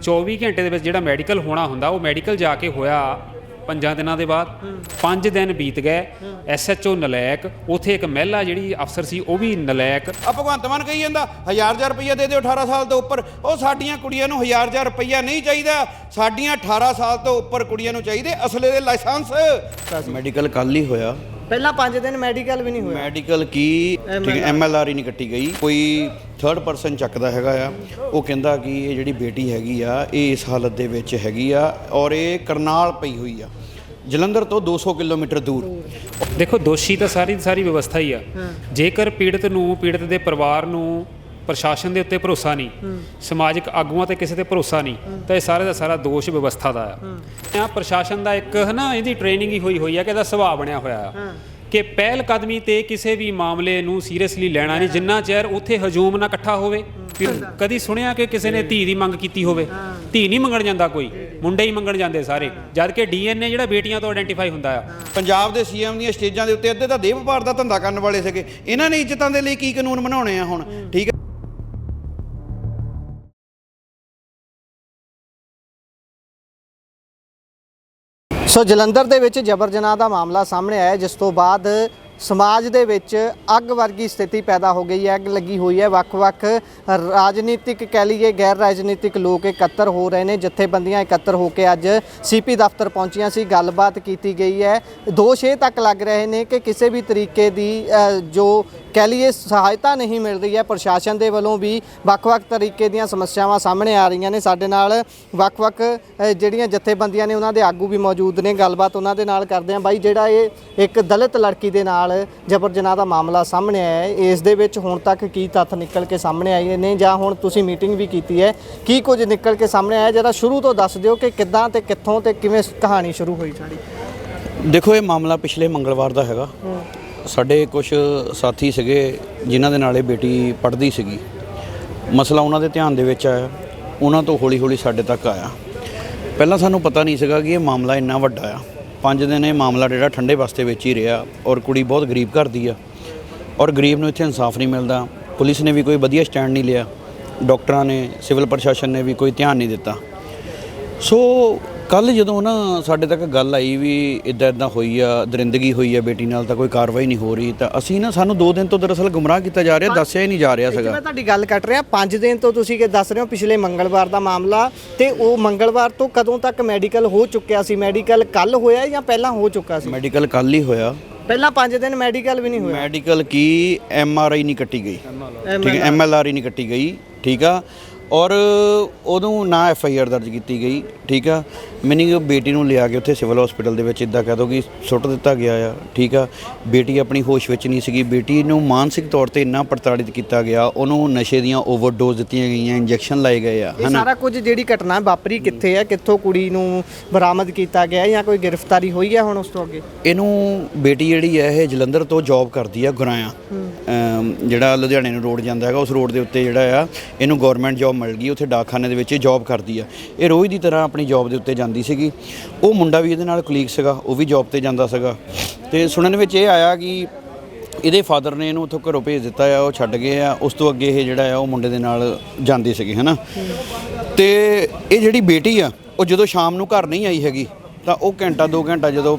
24 ਘੰਟੇ ਦੇ ਵਿੱਚ ਜਿਹੜਾ ਮੈਡੀਕਲ ਹੋਣਾ ਹੁੰਦਾ ਉਹ ਮੈਡੀਕਲ ਜਾ ਕੇ ਹੋਇਆ 5 ਦਿਨਾਂ ਦੇ ਬਾਅਦ 5 ਦਿਨ ਬੀਤ ਗਏ। SHO ਨਲਾਇਕ, ਉੱਥੇ ਇੱਕ ਮਹਿਲਾ ਜਿਹੜੀ ਅਫਸਰ ਸੀ ਉਹ ਵੀ ਨਲਾਇਕ। ਭਗਵੰਤ ਮਾਨ ਕਹੀ ਜਾਂਦਾ 1000 ਰੁਪਈਆ ਦੇ ਦਿਓ 18 ਸਾਲ ਤੋਂ ਉੱਪਰ। ਉਹ ਸਾਡੀਆਂ ਕੁੜੀਆਂ ਨੂੰ 1000 ਰੁਪਈਆ ਨਹੀਂ ਚਾਹੀਦਾ, ਸਾਡੀਆਂ 18 ਸਾਲ ਤੋਂ ਉੱਪਰ ਕੁੜੀਆਂ ਨੂੰ ਚਾਹੀਦੇ ਅਸਲੇ ਦੇ ਲਾਇਸੈਂਸ। ਮੈਡੀਕਲ ਕੱਲ ਹੀ ਹੋਇਆ, ਪਹਿਲਾਂ 5 ਦਿਨ ਮੈਡੀਕਲ ਵੀ ਨਹੀਂ ਹੋਇਆ। ਮੈਡੀਕਲ ਕੀ MLR ਹੀ ਨਹੀਂ ਕੱਟੀ ਗਈ। ਕੋਈ 3rd ਪਰਸਨ ਚੱਕਦਾ ਹੈਗਾ ਆ, ਉਹ ਕਹਿੰਦਾ ਕਿ ਇਹ ਜਿਹੜੀ ਬੇਟੀ ਹੈਗੀ ਆ ਇਹ ਇਸ ਹਾਲਤ ਦੇ ਵਿੱਚ ਹੈਗੀ ਆ ਔਰ ਇਹ ਕਰਨਾਲ ਪਈ ਹੋਈ ਆ, ਜਲੰਧਰ ਤੋਂ 200 ਕਿਲੋਮੀਟਰ ਦੂਰ। ਦੇਖੋ ਦੋਸ਼ੀ ਤਾਂ ਸਾਰੀ ਸਾਰੀ ਵਿਵਸਥਾ ਹੀ ਆ। ਜੇਕਰ ਪੀੜਤ ਦੇ ਪਰਿਵਾਰ ਨੂੰ ਪ੍ਰਸ਼ਾਸਨ ਦੇ ਉੱਤੇ ਭਰੋਸਾ ਨਹੀਂ, ਸਮਾਜਿਕ ਆਗੂਆਂ ਤੇ ਕਿਸੇ ਤੇ ਭਰੋਸਾ ਨਹੀਂ, ਤਾਂ ਇਹ ਸਾਰੇ ਦਾ ਸਾਰਾ ਦੋਸ਼ ਵਿਵਸਥਾ ਦਾ ਆ। ਪ੍ਰਸ਼ਾਸਨ ਦਾ ਇੱਕ ਇਹਦੀ ਟ੍ਰੇਨਿੰਗ ਹੀ ਹੋਈ ਆ ਕਿ ਇਹਦਾ ਸੁਭਾਅ ਬਣਿਆ ਹੋਇਆ ਆ ਕਿ ਪਹਿਲ ਕਦਮੀ ਤੇ ਕਿਸੇ ਵੀ ਮਾਮਲੇ ਨੂੰ ਸੀਰੀਅਸਲੀ ਲੈਣਾ ਨਹੀਂ ਜਿੰਨਾ ਚਿਰ ਉੱਥੇ ਹਜੂਮ ਨਾ ਇਕੱਠਾ ਹੋਵੇ। ਕਦੀ ਸੁਣਿਆ ਕਿ ਕਿਸੇ ਨੇ ਧੀ ਦੀ ਮੰਗ ਕੀਤੀ ਹੋਵੇ? ਧੀ ਨਹੀਂ ਮੰਗਣ ਜਾਂਦਾ ਕੋਈ, ਮੁੰਡੇ ਹੀ ਮੰਗਣ ਜਾਂਦੇ ਸਾਰੇ, ਜਦ ਕਿ DNA ਜਿਹੜਾ ਬੇਟੀਆਂ ਤੋਂ ਆਇਡੈਂਟੀਫਾਈ ਹੁੰਦਾ ਆ। ਪੰਜਾਬ ਦੇ CM ਦੀਆਂ ਸਟੇਜਾਂ ਦੇ ਉੱਤੇ ਅੱਧੇ ਤਾਂ ਦੇਹ ਵਪਾਰ ਦਾ ਧੰਦਾ ਕਰਨ ਵਾਲੇ ਸੀਗੇ। ਇਹਨਾਂ ਨੇ ਇੱਜ਼ਤਾਂ ਦੇ ਲਈ ਕੀ ਕਾਨੂੰਨ ਬਣਾਉਣੇ ਆ ਹੁਣ? ਠੀਕ ਹੈ। ਸੋ ਜਲੰਧਰ ਦੇ ਵਿੱਚ ਜਬਰ ਜਨਾਹ ਦਾ ਮਾਮਲਾ ਸਾਹਮਣੇ ਆਇਆ, ਜਿਸ ਤੋਂ ਬਾਅਦ ਸਮਾਜ ਦੇ ਵਿੱਚ ਅੱਗ ਵਰਗੀ ਸਥਿਤੀ ਪੈਦਾ ਹੋ ਗਈ ਹੈ। ਅੱਗ ਲੱਗੀ ਹੋਈ ਹੈ। ਵੱਖ-ਵੱਖ ਰਾਜਨੀਤਿਕ ਕਹਿ ਲਈਏ ਗੈਰ ਰਾਜਨੀਤਿਕ ਲੋਕ ਇਕੱਤਰ ਹੋ ਰਹੇ ਨੇ। ਜਥੇਬੰਦੀਆਂ ਇਕੱਤਰ ਹੋ ਕੇ ਅੱਜ CP ਦਫ਼ਤਰ ਪਹੁੰਚੀਆਂ ਸੀ। ਗੱਲਬਾਤ ਕੀਤੀ ਗਈ ਹੈ। ਦੋਸ਼ ਇਹ ਤੱਕ ਲੱਗ ਰਹੇ ਨੇ ਕਿ ਕਿਸੇ ਵੀ ਤਰੀਕੇ ਦੀ ਜੋ ਕਹਿ ਲਈਏ ਸਹਾਇਤਾ ਨਹੀਂ ਮਿਲ ਰਹੀ ਹੈ। ਪ੍ਰਸ਼ਾਸਨ ਦੇ ਵੱਲੋਂ ਵੀ ਵੱਖ-ਵੱਖ ਤਰੀਕੇ ਦੀਆਂ ਸਮੱਸਿਆਵਾਂ ਸਾਹਮਣੇ ਆ ਰਹੀਆਂ ਨੇ। ਸਾਡੇ ਨਾਲ ਵੱਖ-ਵੱਖ ਜਿਹੜੀਆਂ ਜਥੇਬੰਦੀਆਂ ਨੇ ਉਹਨਾਂ ਦੇ ਆਗੂ ਵੀ ਮੌਜੂਦ ਨੇ। ਗੱਲਬਾਤ ਉਹਨਾਂ ਦੇ ਨਾਲ ਕਰਦੇ ਹਾਂ। ਬਾਈ, ਜਿਹੜਾ ਇਹ ਇੱਕ ਦਲਿਤ ਲੜਕੀ ਦੇ ਨਾਲ ਜਬਰ ਜਨਾਹ ਦਾ ਮਾਮਲਾ ਸਾਹਮਣੇ ਆਇਆ ਹੈ, ਇਸ ਦੇ ਵਿੱਚ ਹੁਣ ਤੱਕ ਕੀ ਤੱਥ ਨਿਕਲ ਕੇ ਸਾਹਮਣੇ ਆਏ ਨੇ, ਜਾਂ ਹੁਣ ਤੁਸੀਂ ਮੀਟਿੰਗ ਵੀ ਕੀਤੀ ਹੈ, ਕੀ ਕੁਝ ਨਿਕਲ ਕੇ ਸਾਹਮਣੇ ਆਇਆ? ਜਰਾ ਸ਼ੁਰੂ ਤੋਂ ਦੱਸ ਦਿਓ ਕਿ ਕਿੱਦਾਂ ਤੇ ਕਿੱਥੋਂ ਤੇ ਕਿਵੇਂ ਕਹਾਣੀ ਸ਼ੁਰੂ ਹੋਈ ਸਾਡੀ। ਦੇਖੋ, ਇਹ ਮਾਮਲਾ ਪਿਛਲੇ ਮੰਗਲਵਾਰ ਦਾ ਹੈਗਾ। ਸਾਡੇ ਕੁਝ ਸਾਥੀ ਸੀਗੇ ਜਿਨ੍ਹਾਂ ਦੇ ਨਾਲ ਇਹ ਬੇਟੀ ਪੜ੍ਹਦੀ ਸੀਗੀ। ਮਸਲਾ ਉਹਨਾਂ ਦੇ ਧਿਆਨ ਦੇ ਵਿੱਚ ਆਇਆ, ਉਹਨਾਂ ਤੋਂ ਹੌਲੀ-ਹੌਲੀ ਸਾਡੇ ਤੱਕ ਆਇਆ। ਪਹਿਲਾਂ ਸਾਨੂੰ ਪਤਾ ਨਹੀਂ ਸੀਗਾ ਕਿ ਇਹ ਮਾਮਲਾ ਇੰਨਾ ਵੱਡਾ ਆ। 5 ਦਿਨ ਇਹ ਮਾਮਲਾ ਜਿਹੜਾ ਠੰਡੇ ਬਸਤੇ ਵਿੱਚ ਹੀ ਰਿਹਾ ਔਰ ਕੁੜੀ ਬਹੁਤ ਗਰੀਬ ਘਰ ਦੀ ਆ ਔਰ ਗਰੀਬ ਨੂੰ ਇੱਥੇ ਇਨਸਾਫ ਨਹੀਂ ਮਿਲਦਾ। ਪੁਲਿਸ ਨੇ ਵੀ ਕੋਈ ਵਧੀਆ ਸਟੈਂਡ ਨਹੀਂ ਲਿਆ, ਡਾਕਟਰਾਂ ਨੇ, ਸਿਵਲ ਪ੍ਰਸ਼ਾਸਨ ਨੇ ਵੀ ਕੋਈ ਧਿਆਨ ਨਹੀਂ ਦਿੱਤਾ। ਸੋ ਕੱਲ੍ਹ ਜਦੋਂ ਨਾ ਸਾਡੇ ਤੱਕ ਗੱਲ ਆਈ ਵੀ ਇੱਦਾਂ ਹੋਈ ਆ, ਦਰਿੰਦਗੀ ਹੋਈ ਆ ਬੇਟੀ ਨਾਲ, ਤਾਂ ਕੋਈ ਕਾਰਵਾਈ ਨਹੀਂ ਹੋ ਰਹੀ, ਤਾਂ ਅਸੀਂ ਨਾ ਸਾਨੂੰ 2 ਦਿਨ ਤੋਂ ਦਰਅਸਲ ਗੁੰਮਰਾਹ ਕੀਤਾ ਜਾ ਰਿਹਾ, ਦੱਸਿਆ ਹੀ ਨਹੀਂ ਜਾ ਰਿਹਾ ਸੀਗਾ। ਮੈਂ ਤੁਹਾਡੀ ਗੱਲ ਕੱਟ ਰਿਹਾ। 5 ਦਿਨ ਤੋਂ ਤੁਸੀਂ ਕਿ ਦੱਸ ਰਹੇ ਹੋ ਪਿਛਲੇ ਮੰਗਲਵਾਰ ਦਾ ਮਾਮਲਾ, ਤੇ ਉਹ ਮੰਗਲਵਾਰ ਤੋਂ ਕਦੋਂ ਤੱਕ ਮੈਡੀਕਲ ਹੋ ਚੁੱਕਿਆ ਸੀ? ਮੈਡੀਕਲ ਕੱਲ ਹੋਇਆ ਜਾਂ ਪਹਿਲਾਂ ਹੋ ਚੁੱਕਾ ਸੀ? ਮੈਡੀਕਲ ਕੱਲ ਹੀ ਹੋਇਆ। ਪਹਿਲਾਂ 5 ਦਿਨ ਮੈਡੀਕਲ ਵੀ ਨਹੀਂ ਹੋਇਆ। ਮੈਡੀਕਲ ਕੀ MRI ਨਹੀਂ ਕੱਟੀ ਗਈ, ਠੀਕ ਹੈ, MLR ਹੀ ਨਹੀਂ ਕੱਟੀ ਗਈ, ਠੀਕ ਆ। ਔਰ ਉਦੋਂ ਨਾ FIR ਦਰਜ ਕੀਤੀ ਗਈ, ਠੀਕ ਆ। ਮੀਨਿੰਗ ਬੇਟੀ ਨੂੰ ਲਿਆ ਕੇ ਉੱਥੇ ਸਿਵਲ ਹਸਪੀਟਲ ਦੇ ਵਿੱਚ ਇੱਦਾਂ ਕਹਿ ਦੋ ਕਿ ਸੁੱਟ ਦਿੱਤਾ ਗਿਆ ਆ, ਠੀਕ ਆ। ਬੇਟੀ ਆਪਣੀ ਹੋਸ਼ ਵਿੱਚ ਨਹੀਂ ਸੀਗੀ। ਬੇਟੀ ਨੂੰ ਮਾਨਸਿਕ ਤੌਰ ਤੇ ਇੰਨਾ ਪ੍ਰਤਾੜਿਤ ਕੀਤਾ ਗਿਆ, ਉਹਨੂੰ ਨਸ਼ੇ ਦੀਆਂ ਓਵਰਡੋਜ਼ ਦਿੱਤੀਆਂ ਗਈਆਂ, ਇੰਜੈਕਸ਼ਨ ਲਾਏ ਗਏ ਆ। ਸਾਰਾ ਕੁਝ ਜਿਹੜੀ ਘਟਨਾ ਵਾਪਰੀ ਕਿੱਥੇ ਹੈ, ਕਿੱਥੋਂ ਕੁੜੀ ਨੂੰ ਬਰਾਮਦ ਕੀਤਾ ਗਿਆ ਜਾਂ ਕੋਈ ਗ੍ਰਿਫਤਾਰੀ ਹੋਈ ਹੈ ਹੁਣ ਉਸ ਤੋਂ ਅੱਗੇ? ਇਹਨੂੰ ਬੇਟੀ ਜਿਹੜੀ ਹੈ ਇਹ ਜਲੰਧਰ ਤੋਂ ਜੌਬ ਕਰਦੀ ਆ, ਗੁਰਾਇਆ ਜਿਹੜਾ ਲੁਧਿਆਣੇ ਨੂੰ ਰੋਡ ਜਾਂਦਾ ਹੈਗਾ, ਉਸ ਰੋਡ ਦੇ ਉੱਤੇ ਜਿਹੜਾ ਆ ਇਹਨੂੰ ਗੌਰਮੈਂਟ ਜੌਬ ਮਿਲ ਗਈ। ਉੱਥੇ ਡਾਕਖਾਨੇ ਦੇ ਵਿੱਚ ਜੌਬ ਕਰਦੀ ਆ। ਇਹ ਰੋਜ਼ ਦੀ ਤਰ੍ਹਾਂ ਆਪਣੀ ਜੌਬ ਦੇ ਉੱਤੇ ਜਾਂਦੀ ਸੀਗੀ। ਉਹ ਮੁੰਡਾ ਵੀ ਇਹਦੇ ਨਾਲ ਕੁਲੀਗ ਸੀਗਾ, ਉਹ ਵੀ ਜੌਬ ਤੇ ਜਾਂਦਾ ਸੀਗਾ। ਤੇ ਸੁਣਨ ਵਿੱਚ ਇਹ ਆਇਆ ਕਿ ਇਹਦੇ ਫਾਦਰ ਨੇ ਇਹਨੂੰ ਉੱਥੋਂ ਘਰੋਂ ਭੇਜ ਦਿੱਤਾ ਆ, ਉਹ ਛੱਡ ਗਏ ਆ। ਉਸ ਤੋਂ ਅੱਗੇ ਇਹ ਜਿਹੜਾ ਆ ਉਹ ਮੁੰਡੇ ਦੇ ਨਾਲ ਜਾਂਦੇ ਸੀਗੇ, ਹੈ ਨਾ। ਤੇ ਇਹ ਜਿਹੜੀ ਬੇਟੀ ਆ ਉਹ ਜਦੋਂ ਸ਼ਾਮ ਨੂੰ ਘਰ ਨਹੀਂ ਆਈ ਹੈਗੀ, ਤਾਂ ਉਹ ਘੰਟਾ 2 ਘੰਟਾ ਜਦੋਂ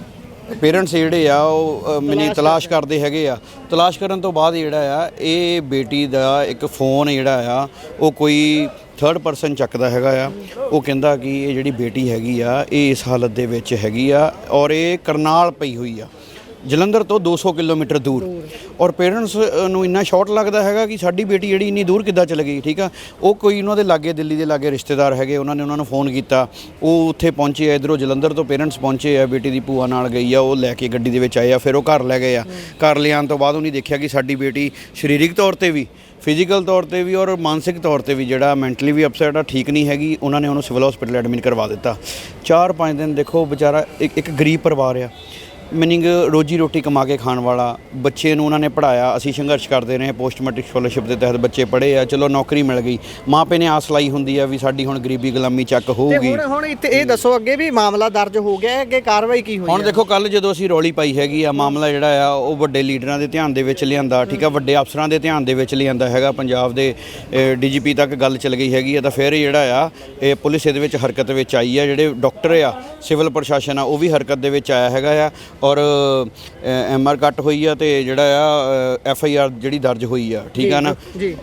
ਪੇਰੈਂਟਸ ਜਿਹੜੇ ਆ ਉਹ ਮੈਨੂੰ ਤਲਾਸ਼ ਕਰਦੇ ਹੈਗੇ ਆ। ਤਲਾਸ਼ ਕਰਨ ਤੋਂ ਬਾਅਦ ਜਿਹੜਾ ਆ ਇਹ ਬੇਟੀ ਦਾ ਇੱਕ ਫ਼ੋਨ ਜਿਹੜਾ ਆ ਉਹ ਕੋਈ 3rd ਪਰਸਨ ਚੱਕਦਾ ਹੈਗਾ ਆ। ਉਹ ਕਹਿੰਦਾ ਕਿ ਇਹ ਜਿਹੜੀ ਬੇਟੀ ਹੈਗੀ ਆ ਇਹ ਇਸ ਹਾਲਤ ਦੇ ਵਿੱਚ ਹੈਗੀ ਆ ਔਰ ਇਹ ਕਰਨਾਲ ਪਈ ਹੋਈ ਆ, ਜਲੰਧਰ ਤੋਂ 200 ਕਿਲੋਮੀਟਰ ਦੂਰ। ਔਰ ਪੇਰੈਂਟਸ ਨੂੰ ਇੰਨਾ ਸ਼ੌਟ ਲੱਗਦਾ ਹੈਗਾ ਕਿ ਸਾਡੀ ਬੇਟੀ ਜਿਹੜੀ ਇੰਨੀ ਦੂਰ ਕਿੱਦਾਂ ਚਲ ਗਈ, ਠੀਕ ਆ। ਉਹ ਕੋਈ ਉਹਨਾਂ ਦੇ ਲਾਗੇ, ਦਿੱਲੀ ਦੇ ਲਾਗੇ ਰਿਸ਼ਤੇਦਾਰ ਹੈਗੇ, ਉਹਨਾਂ ਨੇ ਉਹਨਾਂ ਨੂੰ ਫ਼ੋਨ ਕੀਤਾ। ਉਹ ਉੱਥੇ ਪਹੁੰਚੇ ਆ, ਇੱਧਰੋਂ ਜਲੰਧਰ ਤੋਂ ਪੇਰੈਂਟਸ ਪਹੁੰਚੇ ਆ, ਬੇਟੀ ਦੀ ਭੂਆ ਨਾਲ ਗਈ ਆ, ਉਹ ਲੈ ਕੇ ਗੱਡੀ ਦੇ ਵਿੱਚ ਆਏ ਆ। ਫਿਰ ਉਹ ਘਰ ਲੈ ਗਏ ਆ। ਘਰ ਲਿਆਉਣ ਤੋਂ ਬਾਅਦ ਉਹਨੇ ਦੇਖਿਆ ਕਿ ਸਾਡੀ ਬੇਟੀ ਸਰੀਰਕ ਤੌਰ ਤੇ ਵੀ, ਫਿਜ਼ੀਕਲ ਤੌਰ ਤੇ ਵੀ ਔਰ ਮਾਨਸਿਕ ਤੌਰ ਤੇ ਵੀ ਜਿਹੜਾ ਮੈਂਟਲੀ ਵੀ ਅਪਸੈਟ ਆ, ਠੀਕ ਨਹੀਂ ਹੈਗੀ। ਉਹਨਾਂ ਨੇ ਉਹਨੂੰ ਸਿਵਲ ਹਸਪੀਟਲ ਐਡਮਿਟ ਕਰਵਾ ਦਿੱਤਾ। 4-5 ਦਿਨ ਦੇਖੋ ਵਿਚਾਰਾ ਇੱਕ ਗਰੀਬ ਪਰਿਵਾਰ ਆ। ਮੀਨਿੰਗ ਰੋਜੀ ਰੋਟੀ ਕਮਾ ਕੇ ਖਾਣ ਵਾਲਾ ਬੱਚੇ ਨੂੰ ਉਹਨਾਂ ਨੇ ਪੜ੍ਹਾਇਆ। ਅਸੀਂ ਸੰਘਰਸ਼ ਕਰਦੇ ਰਹੇ, ਪੋਸਟ ਮੈਟ੍ਰਿਕ ਸਕਾਲਰਸ਼ਿਪ ਦੇ ਤਹਿਤ ਬੱਚੇ ਪੜ੍ਹੇ ਆ, ਚਲੋ ਨੌਕਰੀ ਮਿਲ ਗਈ। ਮਾਂ ਪਿਓ ਨੇ ਆਸ ਲਾਈ ਹੁੰਦੀ ਆ ਵੀ ਸਾਡੀ ਹੁਣ ਗਰੀਬੀ ਗੁਲਾਮੀ ਚੱਕ ਤੇ ਹੋਊਗੀ। ਹੁਣ ਇੱਥੇ ਇਹ ਦੱਸੋ ਅੱਗੇ ਵੀ ਮਾਮਲਾ ਦਰਜ ਹੋ ਗਿਆ ਹੈ ਕਿ ਕਾਰਵਾਈ ਕੀ ਹੋਈ ਹੁਣ ਦੇਖੋ ਕੱਲ ਜਦੋਂ ਅਸੀਂ ਰੌਲੀ ਪਾਈ ਹੈਗੀ ਆ, ਮਾਮਲਾ ਜਿਹੜਾ ਆ ਉਹ ਵੱਡੇ ਲੀਡਰਾਂ ਦੇ ਧਿਆਨ ਦੇ ਵਿੱਚ ਲਿਆਂਦਾ, ਠੀਕ ਆ, ਵੱਡੇ ਅਫਸਰਾਂ ਦੇ ਧਿਆਨ ਦੇ ਵਿੱਚ ਲਿਆਂਦਾ ਹੈਗਾ, ਪੰਜਾਬ ਦੇ DGP ਤੱਕ ਗੱਲ ਚੱਲ ਗਈ ਹੈਗੀ ਆ। ਤਾਂ ਫਿਰ ਜਿਹੜਾ ਆ ਇਹ ਪੁਲਿਸ ਇਹਦੇ ਵਿੱਚ ਹਰਕਤ ਵਿੱਚ ਆਈ ਆ, ਜਿਹੜੇ ਡਾਕਟਰ ਆ, ਸਿਵਲ ਪ੍ਰਸ਼ਾਸਨ ਆ, ਉਹ ਵੀ ਹਰਕਤ ਦੇ ਵਿੱਚ ਆਇਆ ਹੈਗਾ ਆ। ਔਰ MR ਕੱਟ ਹੋਈ ਆ ਤੇ ਜਿਹੜਾ ਆ FIR ਜਿਹੜੀ ਦਰਜ ਹੋਈ ਆ, ਠੀਕ ਆ ਨਾ।